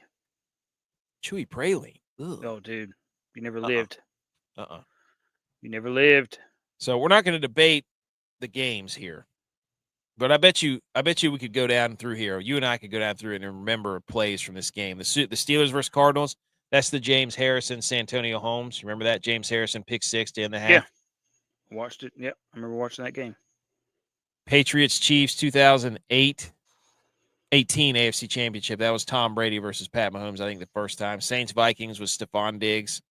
Chewy praline. Ugh. Oh, dude, you never lived. You never lived. So we're not going to debate the games here, but I bet you we could go down through here. You and I could go down through it and remember plays from this game. The Steelers versus Cardinals. That's the James Harrison, Santonio Holmes. Remember that? James Harrison pick 6 to end the half. Yeah. Watched it. Yep. I remember watching that game. Patriots Chiefs 2018 AFC Championship. That was Tom Brady versus Pat Mahomes, I think, the first time. Saints Vikings was Stephon Diggs.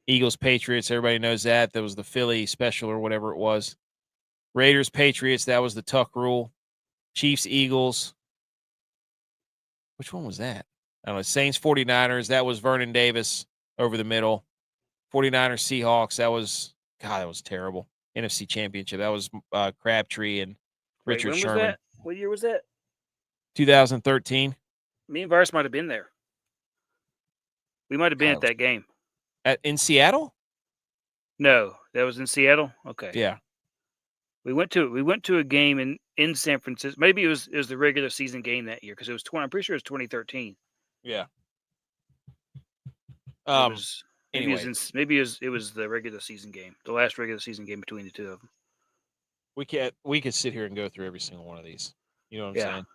Eagles Patriots, everybody knows that. That was the Philly special or whatever it was. Raiders Patriots, that was the Tuck rule. Chiefs Eagles. Which one was that? I don't know. Saints 49ers, that was Vernon Davis over the middle. 49ers Seahawks, that was terrible. NFC Championship. That was Crabtree and Richard Sherman. Was that? What year was that? 2013. Me and Virus might have been there. We might have been at that game. In Seattle? No, that was in Seattle. Okay. Yeah. We went to a game in San Francisco. Maybe it was the regular season game that year because it was I'm pretty sure it was 2013. Yeah. Maybe it was the regular season game, the last regular season game between the two of them. We could sit here and go through every single one of these. You know what I'm saying?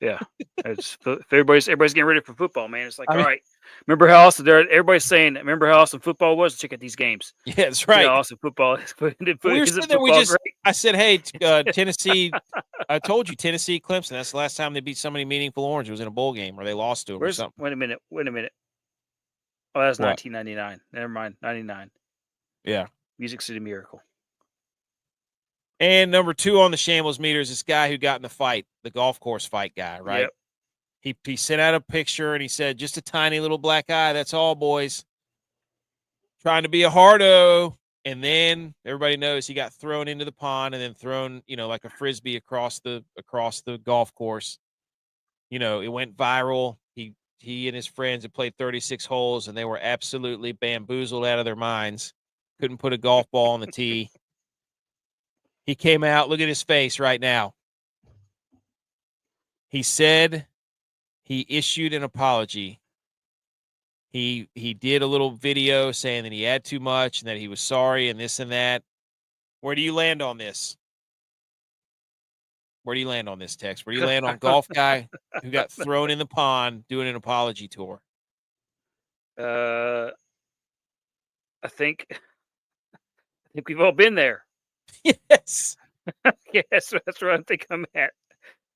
Yeah. Everybody's getting ready for football, man. It's like, all right. Remember how awesome everybody's saying? Remember how awesome football was? Check out these games. Yeah, that's right. How awesome football is. I said, hey, Tennessee. I told you, Tennessee, Clemson. That's the last time they beat somebody meaningful. Orange. It was in a bowl game, or they lost to them or something. Wait a minute. Oh, that's 1999. Never mind, 99. Yeah. Music City Miracle. And number 2 on the Shambles Meter is this guy who got in the fight, the golf course fight guy, right? Yep. He sent out a picture and he said, just a tiny little black eye. That's all, boys. Trying to be a hardo. And then everybody knows he got thrown into the pond and then thrown, like a Frisbee across the golf course. It went viral. He and his friends had played 36 holes and they were absolutely bamboozled out of their minds. Couldn't put a golf ball on the tee. He came out. Look at his face right now. He said he issued an apology. He did a little video saying that he had too much and that he was sorry and this and that. Where do you land on this? Where do you land on this, Tex? Where do you land on golf guy who got thrown in the pond doing an apology tour? I think we've all been there. Yes. Yes, that's where I think I'm at.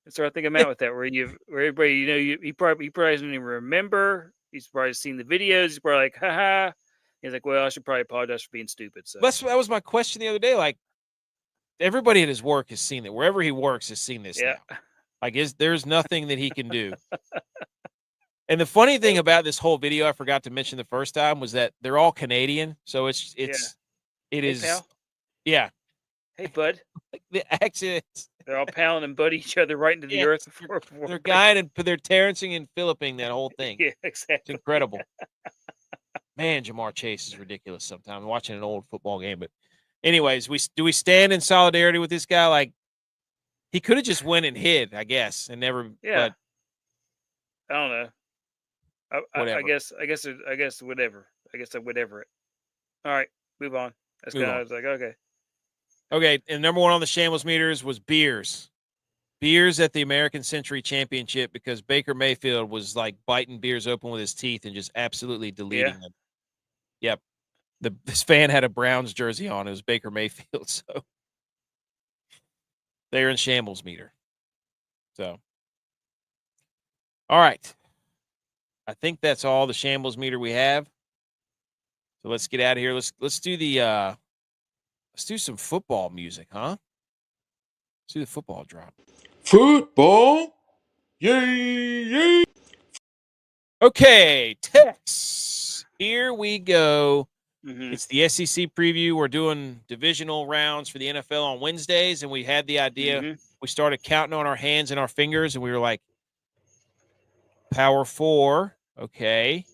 That's where I think I'm at with that. Where everybody, he probably doesn't even remember. He's probably seen the videos. He's probably like, haha. He's like, well, I should probably apologize for being stupid. So that was my question the other day. Like, everybody at his work has seen it. Wherever he works has seen this now. Like, there's nothing that he can do And the funny thing about this whole video, I forgot to mention the first time, was that they're all Canadian. So it Hey, is, pal. yeah. Hey, bud. Like the accents. They're all pounding and butt each other right into the Yes. earth. They're guying and they're terrencing and Philipping that whole thing. Yeah, It's exactly. incredible. Man, Jamar Chase is ridiculous sometimes. I'm watching an old football game. But anyways, do we stand in solidarity with this guy? Like, he could have just went and hid, I guess, and never. Yeah. But I don't know. whatever. I guess whatever. I guess whatever it. All right, move on. That's Move kind of on. I was like, okay. Okay, and number one on the Shambles meters was beers. Beers at the American Century Championship, because Baker Mayfield was like biting beers open with his teeth and just absolutely deleting them. Yep. This fan had a Browns jersey on. It was Baker Mayfield. So they're in Shambles meter. So, all right. I think that's all the Shambles meter we have. So let's get out of here. Let's do the let's do some football music, huh? Let's do the football drop. Football. Yay, yay. Okay, Tex. Here we go. Mm-hmm. It's the SEC preview. We're doing divisional rounds for the NFL on Wednesdays, and we had the idea. Mm-hmm. We started counting on our hands and our fingers, and we were like, Power 4, okay.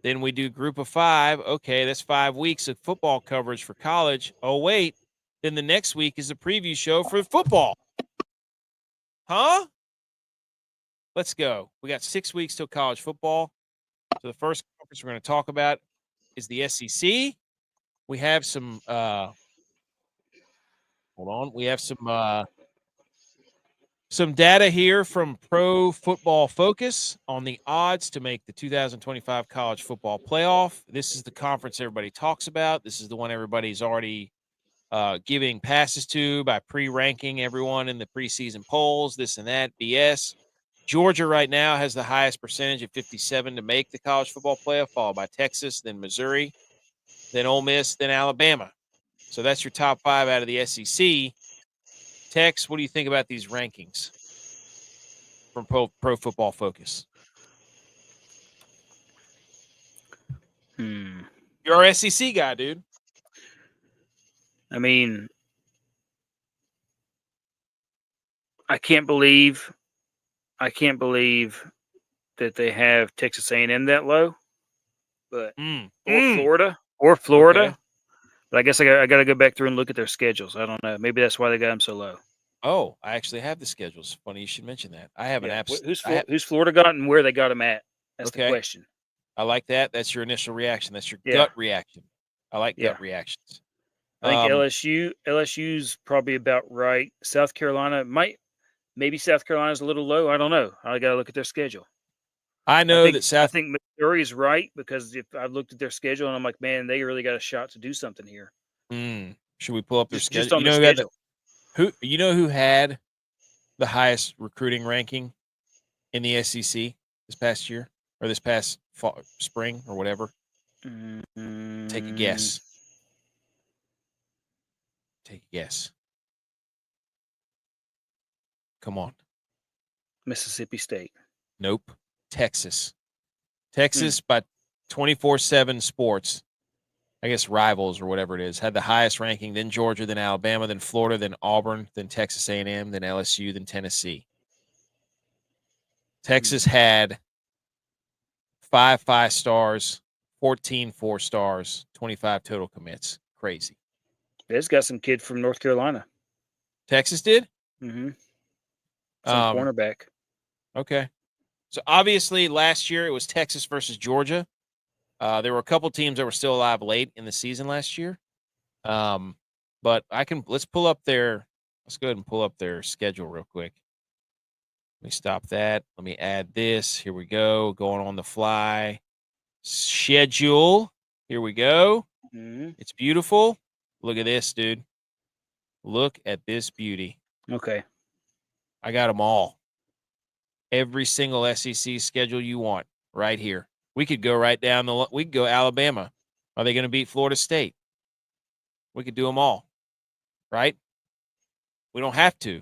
Then we do Group of 5. Okay, that's 5 weeks of football coverage for college. Oh, wait. Then the next week is a preview show for football. Huh? Let's go. We got 6 weeks till college football. So the first conference we're going to talk about is the SEC. We have some hold on. We have some data here from Pro Football Focus on the odds to make the 2025 college football playoff. This is the conference everybody talks about. This is the one everybody's already giving passes to by pre-ranking everyone in the preseason polls, this and that, BS. Georgia right now has the highest percentage at 57 to make the college football playoff, followed by Texas, then Missouri, then Ole Miss, then Alabama. So that's your top 5 out of the SEC. Tex, what do you think about these rankings from Pro Football Focus? You're our SEC guy, dude. I mean, I can't believe that they have Texas A&M that low, but Florida. Okay. But I guess I got to go back through and look at their schedules. I don't know. Maybe that's why they got them so low. Oh, I actually have the schedules. Funny you should mention that. I have an app. Who's Florida got and where they got them at? That's the question. I like that. That's your initial reaction. That's your gut reaction. I like gut reactions. I think LSU's probably about right. South Carolina maybe South Carolina's a little low. I don't know. I got to look at their schedule. I think Missouri is right, because if I've looked at their schedule and I'm like, man, they really got a shot to do something here. Should we pull up their schedule? Just on their schedule. Who had the highest recruiting ranking in the SEC this past year or this past spring or whatever? Take a guess. Take a guess. Come on. Mississippi State. Nope. Texas by 24/7 Sports, I guess Rivals or whatever it is, had the highest ranking, then Georgia, then Alabama, then Florida, then Auburn, then Texas A&M, then LSU, then Tennessee. Texas had 5 5-stars, 14 4-stars, 25 total commits. Crazy. It's got some kid from North Carolina. Texas did? Mm-hmm. Some cornerback. Okay. So obviously last year it was Texas versus Georgia. There were a couple teams that were still alive late in the season last year. But let's go ahead and pull up their schedule real quick. Let me stop that. Let me add this. Here we go. Going on the fly. Schedule. Here we go. Mm-hmm. It's beautiful. Look at this, dude. Look at this beauty. Okay. I got them all. Every single SEC schedule you want right here. We could go right down we could go Alabama. Are they going to beat Florida State? We could do them all, right? We don't have to,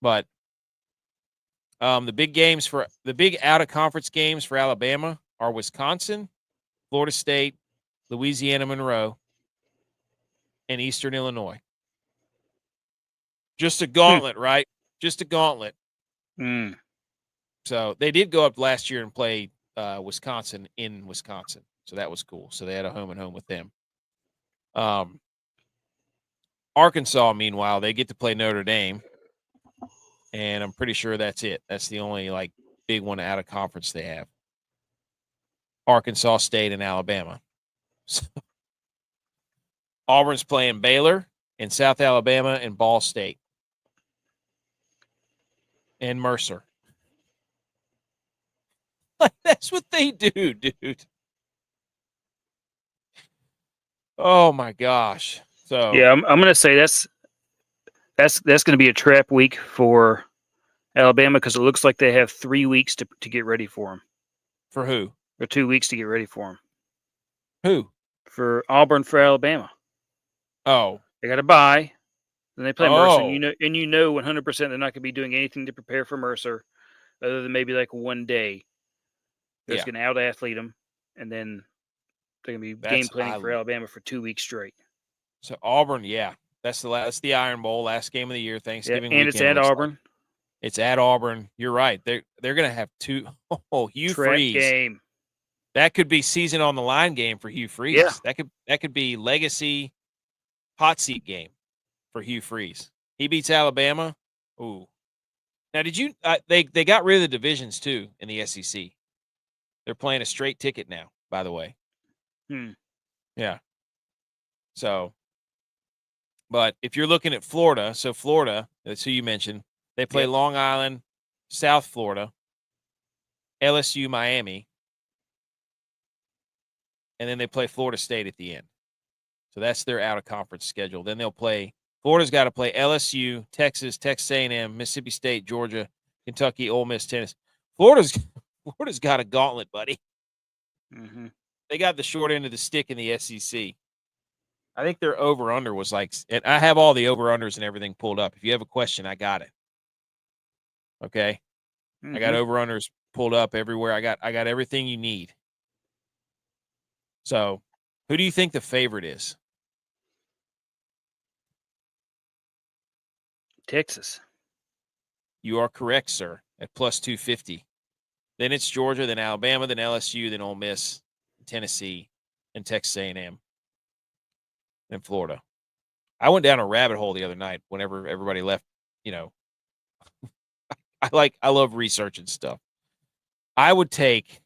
but The big out of conference games for Alabama are Wisconsin, Florida State, Louisiana Monroe, and Eastern Illinois. Just a gauntlet, right? Just a gauntlet. Mm. So they did go up last year and play Wisconsin in Wisconsin. So that was cool. So they had a home and home with them. Arkansas, meanwhile, they get to play Notre Dame. And I'm pretty sure that's it. That's the only like big one out of conference they have. Arkansas State and Alabama. So, Auburn's playing Baylor and South Alabama and Ball State. And Mercer. Like, that's what they do, dude. Oh my gosh. So Yeah, I'm going to say that's going to be a trap week for Alabama because it looks like they have 3 weeks to get ready for them. For who? Or 2 weeks to get ready for them. Who? For Auburn, for Alabama. Oh, they got to bye. Then they play Mercer, Oh. and you know 100% they're not going to be doing anything to prepare for Mercer, other than maybe like one day. They're just going to out athlete them, and then they're going to be game planning for Alabama for 2 weeks straight. So Auburn, yeah, that's the Iron Bowl, last game of the year, Thanksgiving weekend. And it's at Auburn. Like. It's at Auburn. You're right. They're going to have two. Oh, Hugh Freeze game. That could be season on the line game for Hugh Freeze. Yeah. That could be legacy hot seat game for Hugh Freeze. He beats Alabama. Ooh. Now, did you? They got rid of the divisions too in the SEC. They're playing a straight ticket now. By the way. Yeah. So, but if you're looking at Florida, that's who you mentioned. They play Long Island, South Florida, LSU, Miami, and then they play Florida State at the end. So that's their out-of-conference schedule. Then they'll play – Florida's got to play LSU, Texas, Texas A&M, Mississippi State, Georgia, Kentucky, Ole Miss, Tennessee. Florida's got a gauntlet, buddy. Mm-hmm. They got the short end of the stick in the SEC. I think their over-under was like – and I have all the over-unders and everything pulled up. If you have a question, I got it. Okay? I got over-unders pulled up everywhere. I got everything you need. So, who do you think the favorite is? Texas. You are correct, sir, at plus 250. Then it's Georgia, then Alabama, then LSU, then Ole Miss, Tennessee, and Texas A&M, and Florida. I went down a rabbit hole the other night whenever everybody left, I love researching stuff. I would take,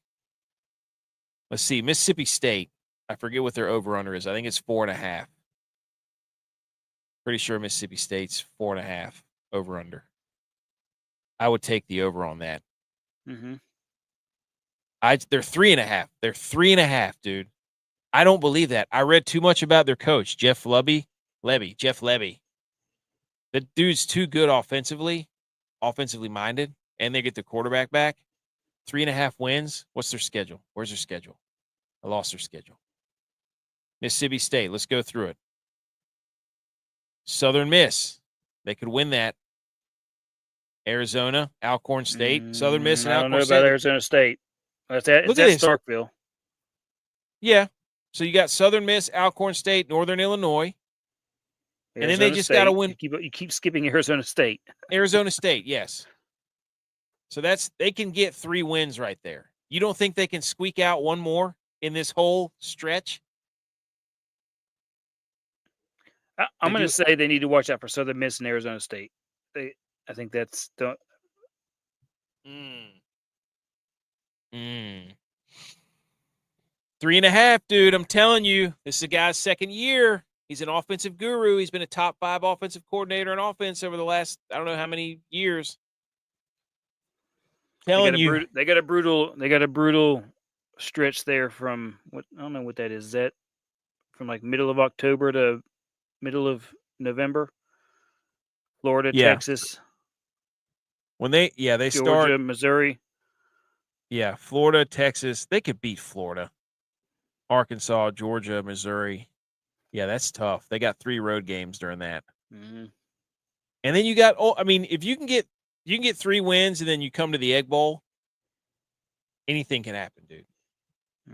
let's see, Mississippi State. I forget what their over-under is. I think it's 4.5. Pretty sure Mississippi State's 4.5 over-under. I would take the over on that. Mm-hmm. They're 3.5. They're 3.5, dude. I don't believe that. I read too much about their coach, Jeff Lebby. The dude's too good offensively minded, and they get the quarterback back. 3.5 wins. What's their schedule? Where's their schedule? I lost their schedule. Mississippi State. Let's go through it. Southern Miss. They could win that. Arizona, Alcorn State, Southern Miss, and Alcorn State. I don't know about Arizona State. It's at Starkville. Yeah. So you got Southern Miss, Alcorn State, Northern Illinois. And then they just got to win. You keep skipping Arizona State. Arizona State, yes. So they can get 3 wins right there. You don't think they can squeak out one more in this whole stretch? I'm going to say they need to watch out for Southern Miss and Arizona State. I think that's the. 3.5, dude. I'm telling you, this is a guy's second year. He's an offensive guru. He's been a top 5 offensive coordinator in offense over the last, I don't know how many years. Telling you, they got a brutal stretch there from what I don't know what that is. Is that from like middle of October to middle of November? Florida, Texas. When they Georgia, start Missouri. Yeah, Florida, Texas. They could beat Florida. Arkansas, Georgia, Missouri. Yeah, that's tough. They got 3 road games during that. Mm-hmm. And then you got, if you can get you can get 3 wins and then you come to the Egg Bowl. Anything can happen, dude.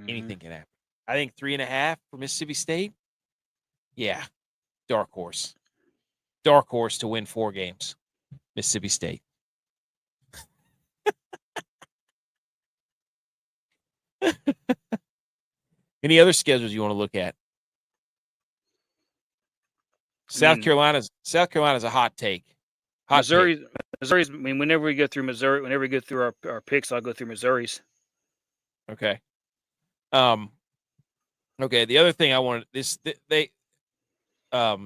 Anything can happen. I think 3.5 for Mississippi State. Yeah, dark horse. Dark horse to win 4 games. Mississippi State. Any other schedules you want to look at? South Carolina's a hot take. Missouri's. I mean, whenever we go through Missouri, whenever we go through our picks, I'll go through Missouri's. Okay. Okay. The other thing I wanted they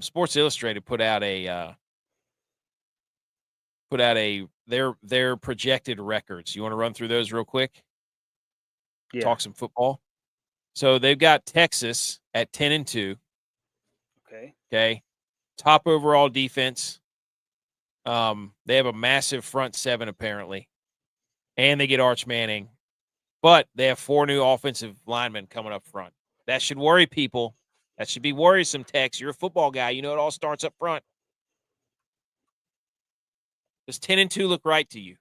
Sports Illustrated put out their projected records. You want to run through those real quick? Yeah. Talk some football. So they've got Texas at 10-2. Okay. Okay. Top overall defense. They have a massive front 7 apparently, and they get Arch Manning, but they have 4 new offensive linemen coming up front. That should worry people. That should be worrisome, Tex. You're a football guy. You know it all starts up front. Does 10-2 look right to you?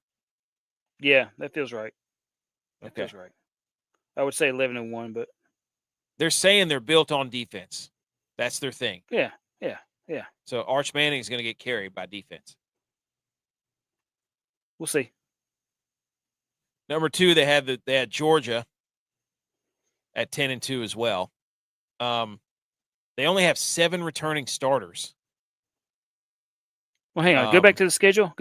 Yeah, that feels right. That Okay. feels right. I would say 11-1, but they're saying they're built on defense. That's their thing. Yeah. So Arch Manning is going to get carried by defense. We'll see. Number 2, they had Georgia at 10-2 as well. They only have 7 returning starters. Well, hang on. Go back to the schedule.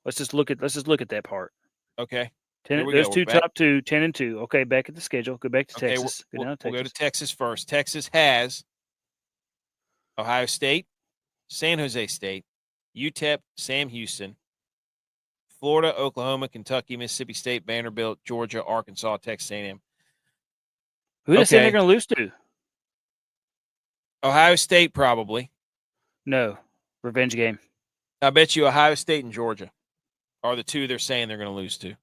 Let's just look at that part. Okay. 10, those two top 2, 10-2. Okay, back at the schedule. Go back to Texas. We'll go to Texas first. Texas has Ohio State, San Jose State, UTEP, Sam Houston, Florida, Oklahoma, Kentucky, Mississippi State, Vanderbilt, Georgia, Arkansas, Texas A&M. Who do they say they're going to lose to? Ohio State, probably. No. Revenge game. I bet you Ohio State and Georgia are the 2 they're saying they're going to lose to.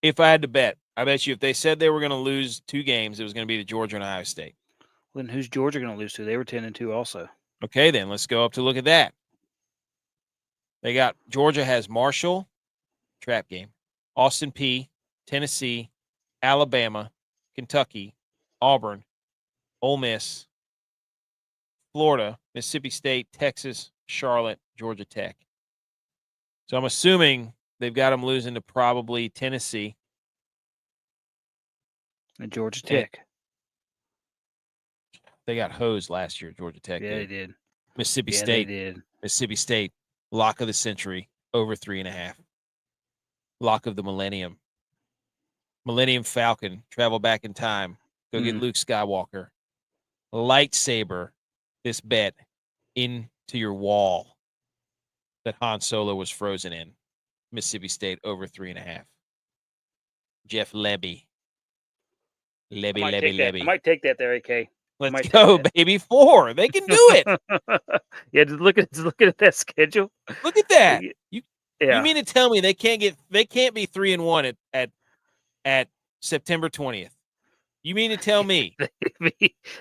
If I had to bet, I bet you if they said they were going to lose 2 games, it was going to be to Georgia and Ohio State. Well, then who's Georgia going to lose to? They were 10-2 also. Okay, then let's go up to look at that. Georgia has Marshall, trap game, Austin Peay, Tennessee, Alabama, Kentucky, Auburn, Ole Miss, Florida, Mississippi State, Texas, Charlotte, Georgia Tech. So I'm assuming they've got them losing to probably Tennessee. And Georgia Tech. They got hosed last year, Georgia Tech. Yeah, they did. Mississippi State. They did. Mississippi State, lock of the century, over 3.5. Lock of the millennium. Millennium Falcon, travel back in time. Go get Luke Skywalker. Lightsaber this bet into your wall that Han Solo was frozen in. Mississippi State, over 3.5. Jeff Lebby. I might take that there, AK. Let's go, baby. 4. They can do it. Yeah, just look at that schedule. Look at that. You Yeah. mean to tell me they can't be 3-1 at September 20th? You mean to tell me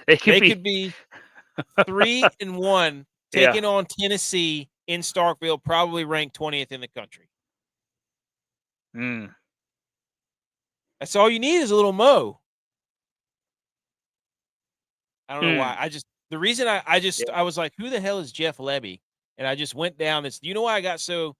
they could be 3-1 taking on Tennessee in Starkville, probably ranked 20th in the country? That's all you need is a little mo. I don't know why. The reason I was like, who the hell is Jeff Lebby? And I just went down this. Do you know why I got so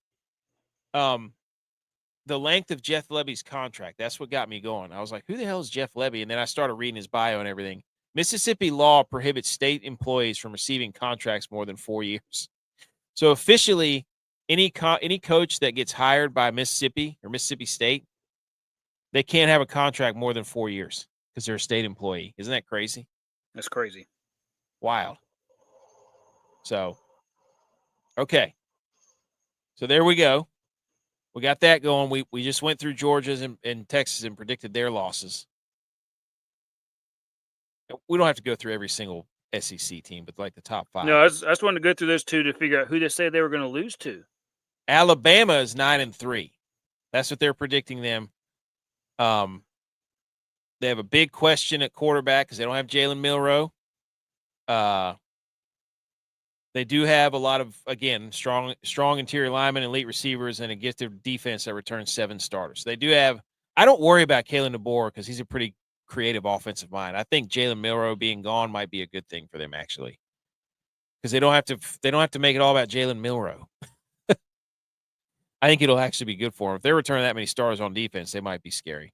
the length of Jeff Lebby's contract? That's what got me going. I was like, who the hell is Jeff Lebby? And then I started reading his bio and everything. Mississippi law prohibits state employees from receiving contracts more than 4 years. So officially, any coach that gets hired by Mississippi or Mississippi State, they can't have a contract more than 4 years because they're a state employee. Isn't that crazy? That's crazy. Wild. So, okay. So there we go. We got that going. We just went through Georgia's and Texas and predicted their losses. We don't have to go through every single SEC team, but like the top 5. No, I just wanted to go through those 2 to figure out who they say they were going to lose to. Alabama is 9-3. That's what they're predicting them. They have a big question at quarterback because they don't have Jalen Milroe. They do have a lot of, again, strong interior linemen, elite receivers, and a gifted defense that returns 7 starters. They do have. I don't worry about Kalen DeBoer because he's a pretty creative offensive mind. I think Jalen Milroe being gone might be a good thing for them, actually, because they don't have to make it all about Jalen Milroe. I think it'll actually be good for them. If they're returning that many stars on defense, they might be scary.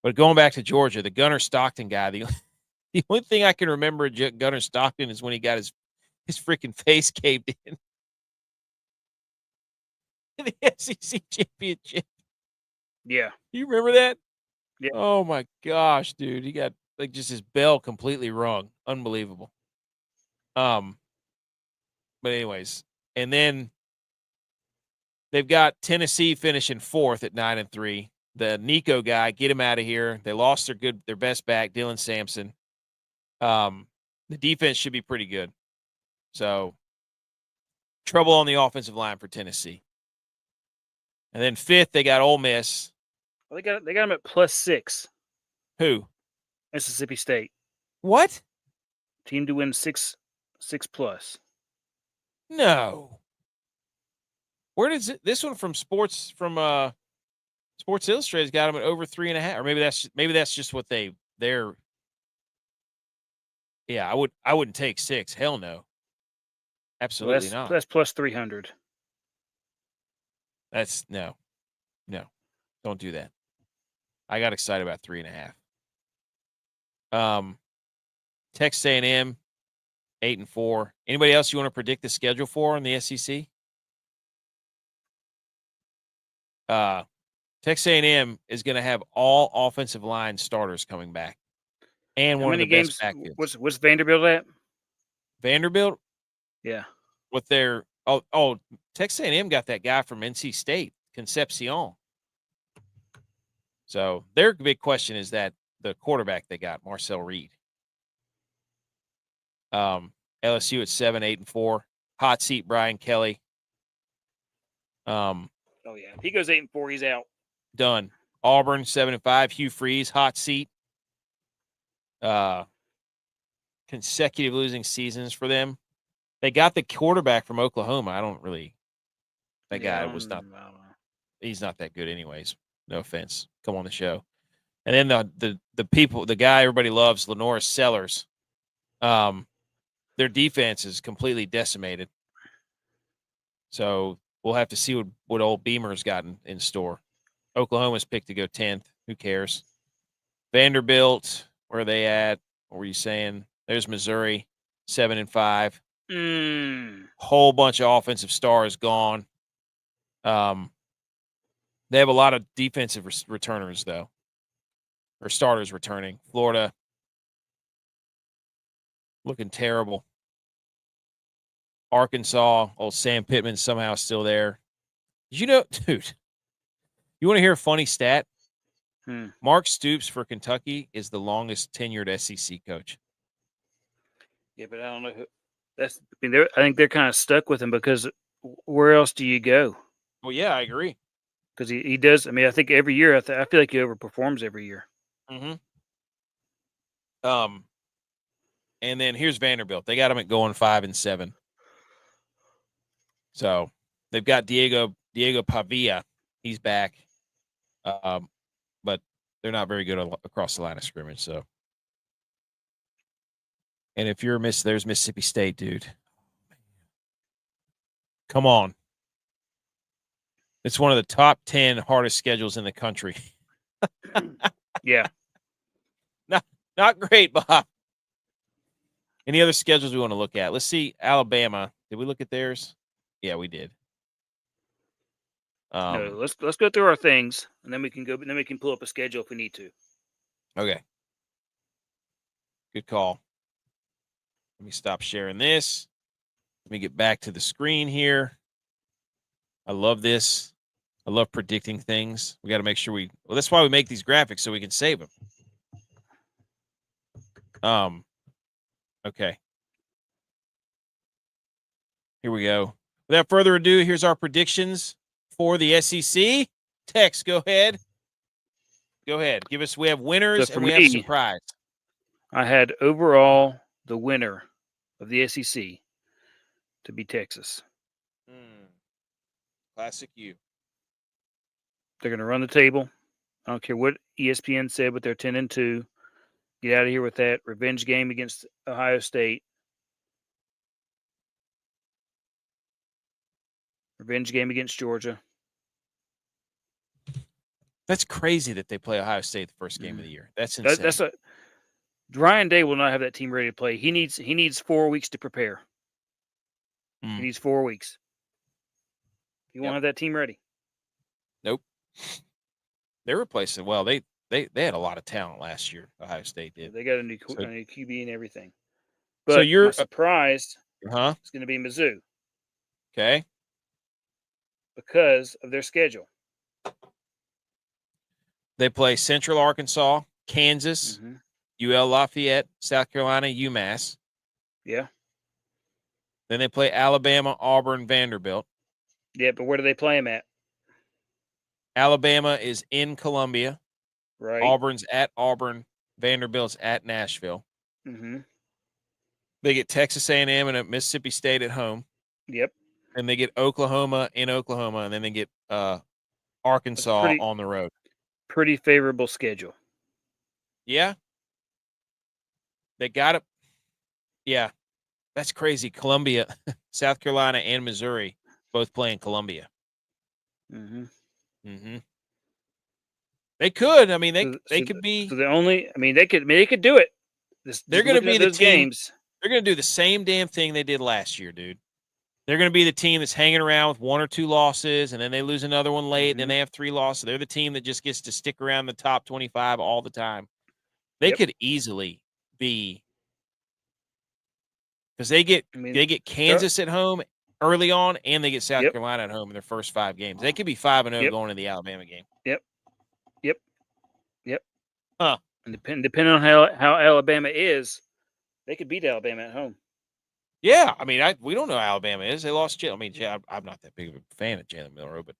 But going back to Georgia, the Gunnar Stockton guy, the only thing I can remember Gunnar Stockton is when he got his freaking face caved in the SEC championship. Yeah. You remember that? Yeah. Oh my gosh, dude. He got like just his bell completely wrong. Unbelievable. But anyways, and then they've got Tennessee finishing 4th at 9-3. The Nico guy, get him out of here. They lost their best back, Dylan Sampson. The defense should be pretty good. So trouble on the offensive line for Tennessee. And then 5th, they got Ole Miss. Well, they got them at +6. Who? Mississippi State. What? Team to win 6+. No. Where does this one from Sports Illustrated's got them at over 3.5, or maybe that's just what they're. Yeah, I wouldn't take 6. Hell no. Absolutely not. That's +300. That's no. Don't do that. I got excited about 3.5. Texas A&M 8-4. Anybody else you want to predict the schedule for in the SEC? Texas A&M is going to have all offensive line starters coming back, and How one of many the games? best backfields. What's Vanderbilt at? Vanderbilt Yeah. with their Texas A&M got that guy from NC State, Concepcion. So their big question is that the quarterback they got, Marcel Reed. LSU at 7-8-4. Hot seat Brian Kelly. Oh yeah. If he goes 8-4, he's out. Done. Auburn 7-5. Hugh Freeze, hot seat. Consecutive losing seasons for them. They got the quarterback from Oklahoma. I don't really. That guy was not. He's not that good, anyways. No offense. Come on the show. And then the guy everybody loves, Lenora Sellers. Their defense is completely decimated. So we'll have to see what old Beamer's gotten in store. Oklahoma's picked to go 10th. Who cares? Vanderbilt, where are they at? What were you saying? There's Missouri, 7-5. Whole bunch of offensive stars gone. They have a lot of defensive returners, though, or starters returning. Florida looking terrible. Arkansas, old Sam Pittman somehow still there. Did you know, dude? You want to hear a funny stat? Mark Stoops for Kentucky is the longest tenured SEC coach. Yeah, but I don't know who. I think they're kind of stuck with him because where else do you go? Well, yeah, I agree. Because he does. I mean, I think every year, I feel like he overperforms every year. Mm-hmm. And then here's Vanderbilt. They got him at going 5-7. So they've got Diego Pavia. He's back. But they're not very good across the line of scrimmage. So, and if you're there's Mississippi State, dude. Come on. It's one of the top 10 hardest schedules in the country. Yeah. Not great, Bob. Any other schedules we want to look at? Let's see. Alabama. Did we look at theirs? Yeah, we did. No, let's go through our things, and then we can go. Then we can pull up a schedule if we need to. Okay. Good call. Let me stop sharing this. Let me get back to the screen here. I love this. I love predicting things. We got to make sure well, that's why we make these graphics so we can save them. Okay. Here we go. Without further ado, here's our predictions for the SEC. Tex, go ahead. Go ahead. We have winners and we have surprise. I had overall the winner of the SEC to beat Texas. Classic you. They're going to run the table. I don't care what ESPN said, but they're 10-2. Get out of here with that revenge game against Ohio State. Revenge game against Georgia. That's crazy that they play Ohio State the first game of the year. That's insane. Ryan Day will not have that team ready to play. He needs 4 weeks to prepare. He needs 4 weeks. He won't have that team ready. Nope. They're replacing. Well, they had a lot of talent last year. Ohio State did. They got a new QB and everything. But so you're surprised. It's going to be Mizzou. Okay. Because of their schedule. They play Central Arkansas, Kansas, UL Lafayette, South Carolina, UMass. Yeah. Then they play Alabama, Auburn, Vanderbilt. Yeah, but where do they play them at? Alabama is in Columbia. Right. Auburn's at Auburn. Vanderbilt's at Nashville. Mm-hmm. They get Texas A&M and at Mississippi State at home. Yep. And they get Oklahoma in Oklahoma, and then they get Arkansas on the road. Pretty favorable schedule. Yeah. They got it. Yeah. That's crazy. Columbia, South Carolina, and Missouri both play in Columbia. They could. I mean, they could be. So they could do it. They're going to be the team. Games. They're going to do the same damn thing they did last year, dude. They're going to be the team that's hanging around with 1 or 2 losses, and then they lose another one late, and then they have 3 losses. They're the team that just gets to stick around the top 25 all the time. They could easily be, because they get Kansas at home early on, and they get South Carolina at home in their first 5 games. They could be 5-0 going into the Alabama game. Yep. Huh. And depending on how Alabama is, they could beat Alabama at home. Yeah, I mean, we don't know how Alabama is. They lost Jalen. I mean, I'm not that big of a fan of Jalen Milroe, but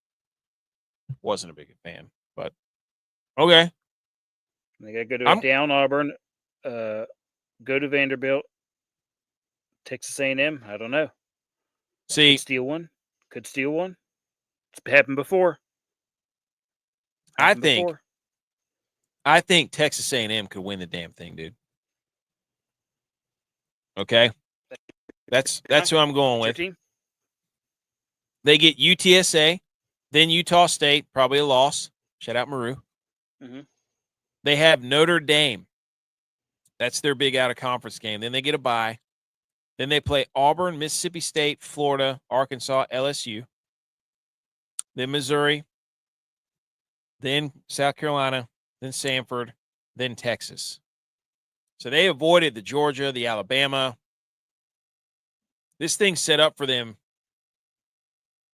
wasn't a big fan. But okay, they got to go to down Auburn, go to Vanderbilt, Texas A&M. I don't know. See, could steal one. It's happened before. I think Texas A&M could win the damn thing, dude. Okay. That's who I'm going with. They get UTSA, then Utah State, probably a loss. Shout out Maru. They have Notre Dame. That's their big out-of-conference game. Then they get a bye. Then they play Auburn, Mississippi State, Florida, Arkansas, LSU. Then Missouri. Then South Carolina. Then Samford. Then Texas. So they avoided the Georgia, the Alabama. This thing's set up for them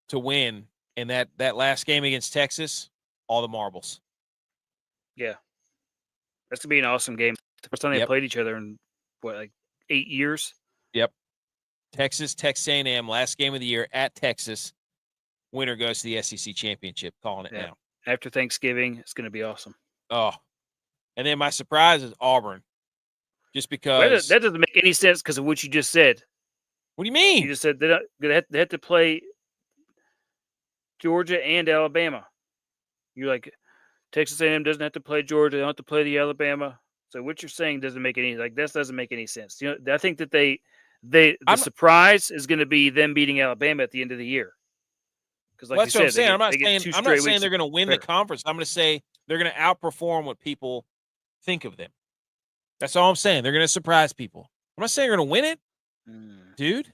to win. And that last game against Texas, all the marbles. Yeah. That's going to be an awesome game. The first time they played each other in, 8 years? Yep. Texas A&M, last game of the year at Texas. Winner goes to the SEC championship. Calling it now. After Thanksgiving, it's going to be awesome. Oh. And then my surprise is Auburn. Just because. That doesn't make any sense because of what you just said. What do you mean? You just said they had to play Georgia and Alabama. You're like, Texas A&M doesn't have to play Georgia. They don't have to play the Alabama. So what you're saying doesn't make any this doesn't make any sense. You know, I think that the surprise is going to be them beating Alabama at the end of the year. Because that's what I'm saying. I'm not saying they're going to win the conference. I'm going to say they're going to outperform what people think of them. That's all I'm saying. They're going to surprise people. I'm not saying they're going to win it, dude.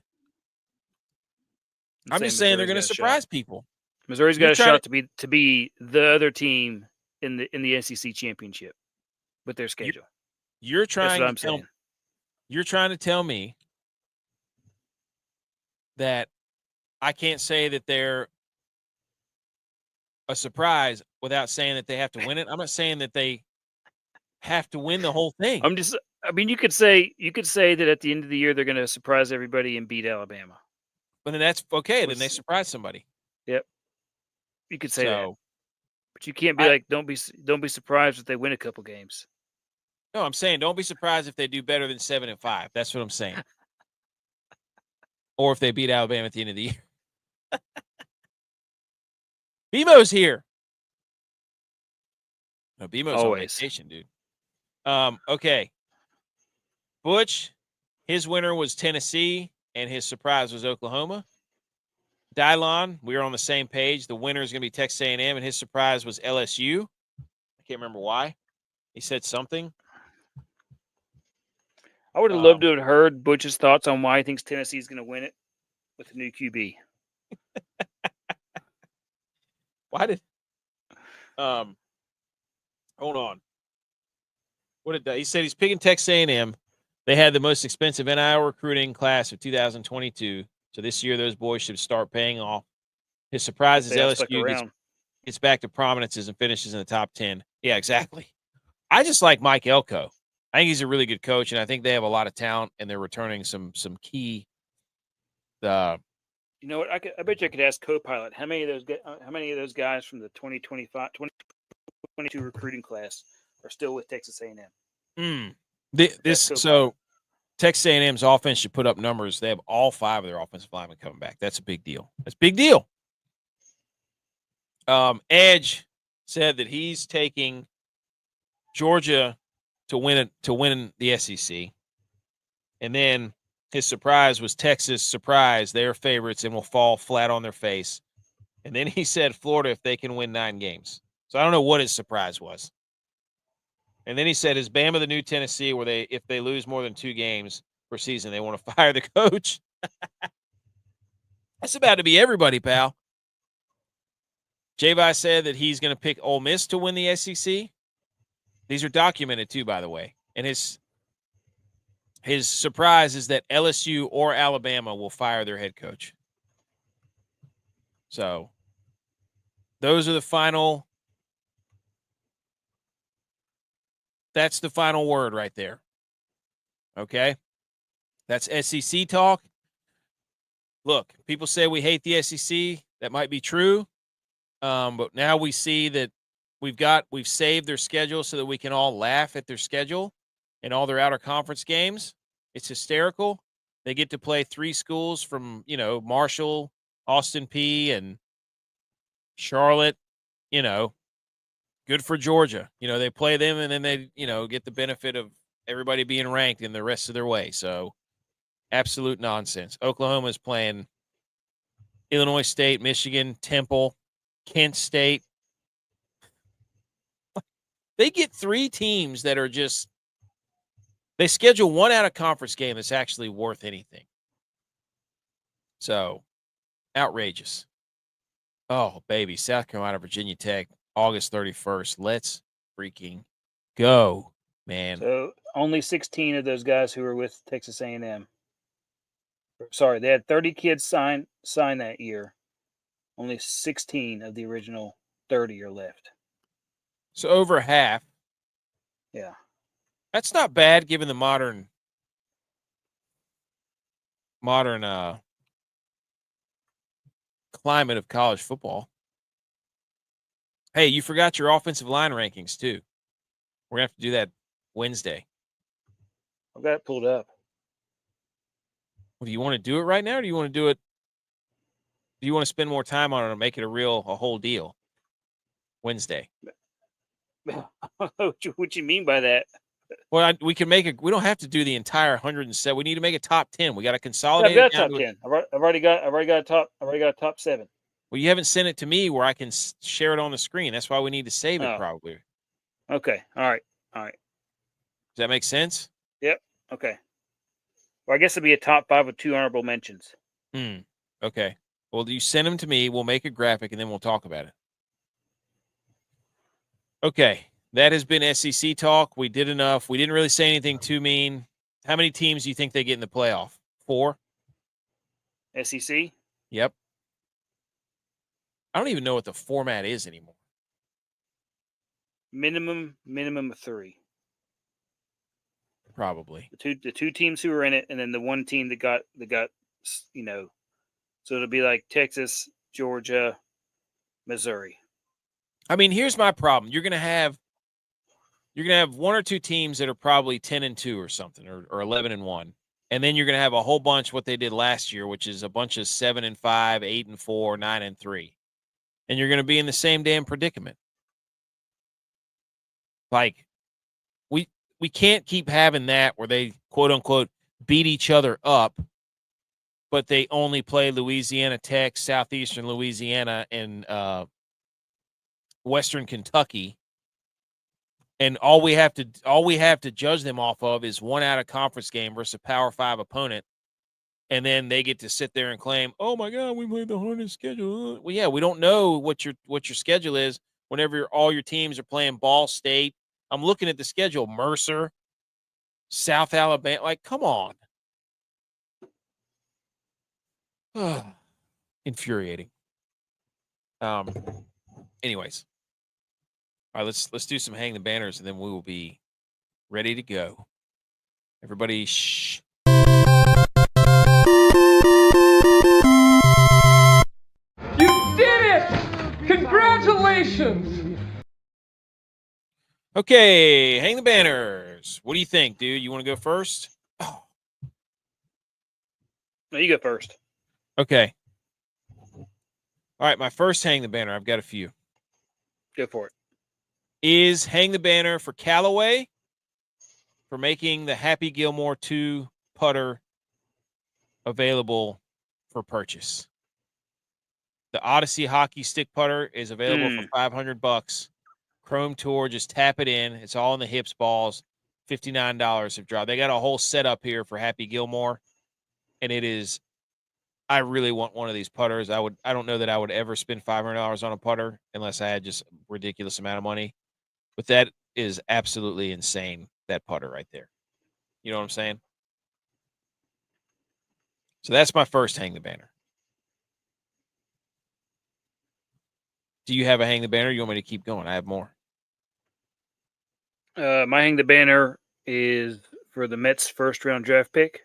I'm just saying they're going to surprise people. Missouri's got a shot to be the other team in the SEC championship with their schedule. You're trying to tell me that I can't say that they're a surprise without saying that they have to win it. I'm not saying that they have to win the whole thing. You could say that at the end of the year they're going to surprise everybody and beat Alabama. But then that's okay. Then they surprise somebody. Yep. You could say that. But you can't be don't be surprised if they win a couple games. No, I'm saying don't be surprised if they do better than 7-5. That's what I'm saying. or if they beat Alabama at the end of the year. BMO's here. No, BMO's on Always. vacation, dude. Okay. Butch, his winner was Tennessee, and his surprise was Oklahoma. Dylon, we are on the same page. The winner is going to be Texas A&M, and his surprise was LSU. I can't remember why. He said something. I would have loved to have heard Butch's thoughts on why he thinks Tennessee is going to win it with the new QB. Why did hold on. What did that? He said he's picking Texas A&M. They had the most expensive NIL recruiting class of 2022. So this year those boys should start paying off. His surprise is LSU gets back to prominences and finishes in the top 10. Yeah, exactly. I just like Mike Elko. I think he's a really good coach, and I think they have a lot of talent, and they're returning some key. You know what? I bet you I could ask Copilot how many of those guys from the 2022 recruiting class are still with Texas A&M. So Texas A&M's offense should put up numbers. They have all 5 of their offensive linemen coming back. That's a big deal. That's a big deal. Edge said that he's taking Georgia to win the SEC, and then his surprise was Texas. Surprise, they're favorites and will fall flat on their face. And then he said Florida if they can win 9 games. So I don't know what his surprise was. And then he said, is Bama the new Tennessee where if they lose more than 2 games per season, they want to fire the coach? That's about to be everybody, pal. G.U.Y.S said that he's going to pick Ole Miss to win the SEC. These are documented too, by the way. And his surprise is that LSU or Alabama will fire their head coach. So those are the final. That's the final word right there. Okay? That's SEC talk. Look, people say we hate the SEC. That might be true. But now we see that we've saved their schedule so that we can all laugh at their schedule and all their outer conference games. It's hysterical. They get to play 3 schools from, Marshall, Austin P, and Charlotte. Good for Georgia. They play them, and then they, get the benefit of everybody being ranked in the rest of their way. So absolute nonsense. Oklahoma is playing Illinois State, Michigan, Temple, Kent State. They get 3 teams that are just – they schedule 1 out-of-conference game that's actually worth anything. So, outrageous. Oh, baby, South Carolina, Virginia Tech, August 31st. Let's freaking go, man. So, only 16 of those guys who were with Texas A&M. Sorry, they had 30 kids sign that year. Only 16 of the original 30 are left. So over half. Yeah. That's not bad given the modern climate of college football. Hey, you forgot your offensive line rankings too. We're going to have to do that Wednesday. I've got it pulled up. Well, do you want to do it right now, or do you want to do it? Do you want to spend more time on it and make it a whole deal? Wednesday. What you mean by that? Well, we can make it. We don't have to do the entire 107. We need to make a top 10. We got to consolidate. I've got top 10. I've already got a top 7. Well, you haven't sent it to me where I can share it on the screen. That's why we need to save it, probably. Okay. All right. Does that make sense? Yep. Okay. Well, I guess it'll be a top 5 with 2 honorable mentions. Okay. Well, you send them to me. We'll make a graphic, and then we'll talk about it. Okay. That has been SEC talk. We did enough. We didn't really say anything too mean. How many teams do you think they get in the playoff? 4? SEC? Yep. I don't even know what the format is anymore. Minimum of 3. Probably. The two teams who were in it, and then the one team that got so it'll be like Texas, Georgia, Missouri. I mean, here's my problem. You're gonna have 1 or 2 teams that are probably 10-2 or something, or 11-1. And then you're going to have a whole bunch what they did last year, which is a bunch of 7-5, 8-4, 9-3. And you're going to be in the same damn predicament. Like, we can't keep having that where they, quote unquote, beat each other up, but they only play Louisiana Tech, Southeastern Louisiana, and Western Kentucky. And all we have to judge them off of is one out of conference game versus a Power 5 opponent. And then they get to sit there and claim, "Oh my God, we played the hardest schedule." Well, yeah, we don't know what your schedule is whenever all your teams are playing Ball State. I'm looking at the schedule: Mercer, South Alabama. Like, come on, infuriating. Anyways, all right, let's do some hang the banners, and then we will be ready to go. Everybody, shh. You did it! Congratulations! Okay, hang the banners. What do you think, dude? You want to go first? Oh. No, you go first. Okay. All right, my first hang the banner. I've got a few. Go for it. Is hang the banner for Callaway for making the Happy Gilmore 2 putter available for purchase. The Odyssey hockey stick putter is available for $500. Chrome Tour, just tap it in. It's all in the hips balls. $59 have dropped. They got a whole setup here for Happy Gilmore, and it is. I really want one of these putters. I don't know that I would ever spend $500 on a putter unless I had just a ridiculous amount of money. But that is absolutely insane, that putter right there. You know what I'm saying? So that's my first hang the banner. Do you have a hang the banner? Or you want me to keep going? I have more. My hang the banner is for the Mets first round draft pick.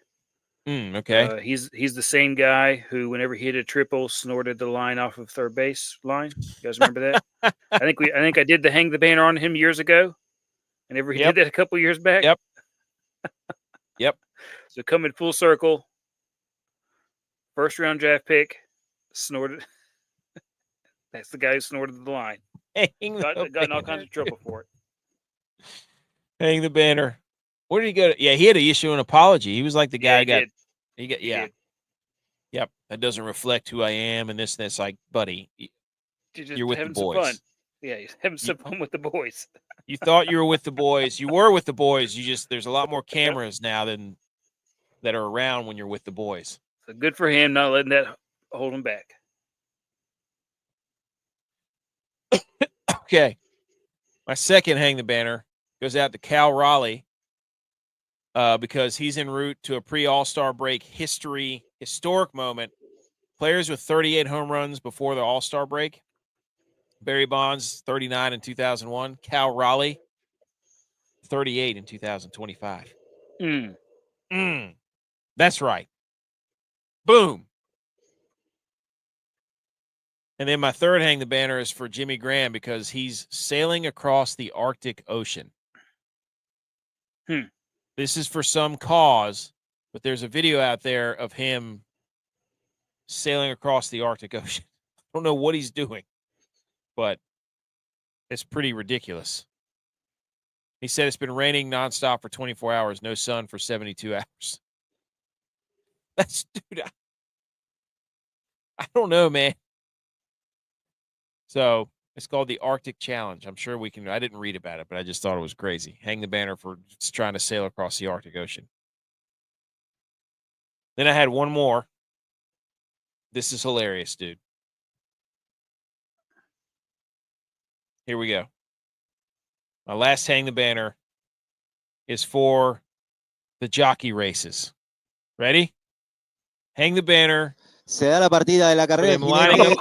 Okay. He's the same guy who, whenever he hit a triple, snorted the line off of third base line. You guys remember that? I think I did the hang the banner on him years ago. Whenever he did that a couple years back. Yep. So coming full circle, first round draft pick, snorted. That's the guy who snorted the line. Got in all kinds of trouble for it. Hang the banner. Where did he go? Yeah, he had to issue an apology. He was like the guy Yep. That doesn't reflect who I am and this and this. Like, buddy, you're with the boys. Some fun. Yeah, he's having some fun with the boys. You thought you were with the boys. You were with the boys. There's a lot more cameras now that are around when you're with the boys. So good for him not letting that hold him back. Okay. My second hang the banner goes out to Cal Raleigh because he's en route to a pre-All-Star break historic moment. Players with 38 home runs before the All-Star break. Barry Bonds, 39 in 2001. Cal Raleigh, 38 in 2025. That's right. Boom. And then my third hang the banner is for Jimmy Graham because he's sailing across the Arctic Ocean. This is for some cause, but there's a video out there of him sailing across the Arctic Ocean. I don't know what he's doing, but it's pretty ridiculous. He said it's been raining nonstop for 24 hours, no sun for 72 hours. That's, dude, I don't know, man. So it's called the Arctic Challenge. I'm sure we can. I didn't read about it, but I just thought it was crazy. Hang the banner for trying to sail across the Arctic Ocean. Then I had one more. This is hilarious, dude. Here we go. My last hang the banner is for the jockey races. Ready? Hang the banner. Se da la partida de la carrera.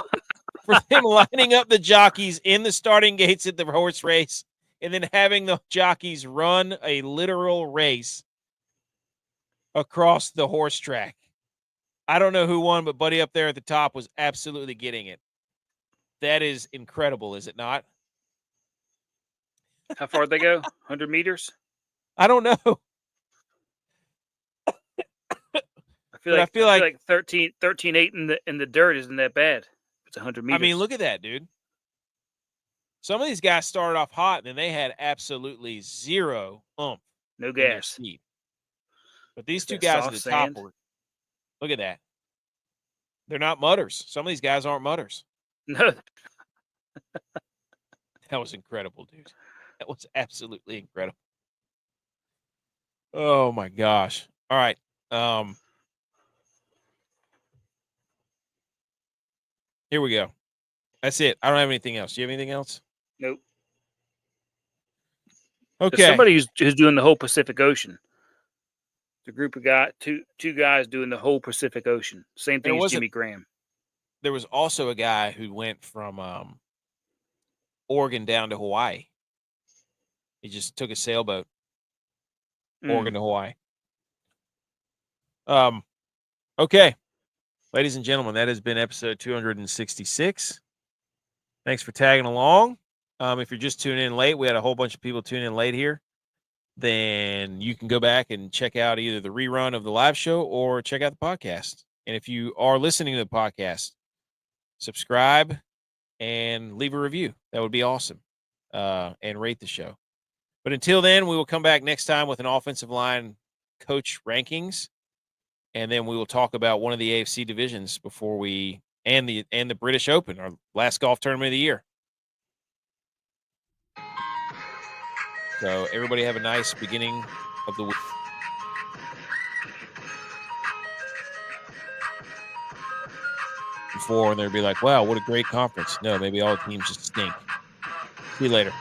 For them lining up the jockeys in the starting gates at the horse race and then having the jockeys run a literal race across the horse track. I don't know who won, but buddy up there at the top was absolutely getting it. That is incredible, is it not? How far did they go? 100 meters? I don't know. I feel like 13-8 in the dirt isn't that bad. It's 100 meters. I mean, look at that, dude. Some of these guys started off hot, and then they had absolutely zero oomph. No in their gas. speed. But these Just two that guys at soft the top sand. were, look at that. They're not mutters. Some of these guys aren't mutters. No, That was incredible, dude. That was absolutely incredible. Oh my gosh. All right. Here we go. That's it. I don't have anything else. Do you have anything else? nope. Okay. There's somebody who's doing the whole Pacific Ocean. The group of two guys doing the whole Pacific Ocean. Same thing as Jimmy Graham. There was also a guy who went from Oregon down to Hawaii. He just took a sailboat, Oregon to Hawaii. Okay. Ladies and gentlemen, that has been episode 266. Thanks for tagging along. If you're just tuning in late, we had a whole bunch of people tune in late here. Then you can go back and check out either the rerun of the live show or check out the podcast. And if you are listening to the podcast, subscribe and leave a review. That would be awesome. And rate the show. But until then, we will come back next time with an offensive line coach rankings. And then we will talk about one of the AFC divisions before we and the British Open, our last golf tournament of the year. So everybody have a nice beginning of the week. And they'll be like, wow, what a great conference. No, maybe all the teams just stink. See you later.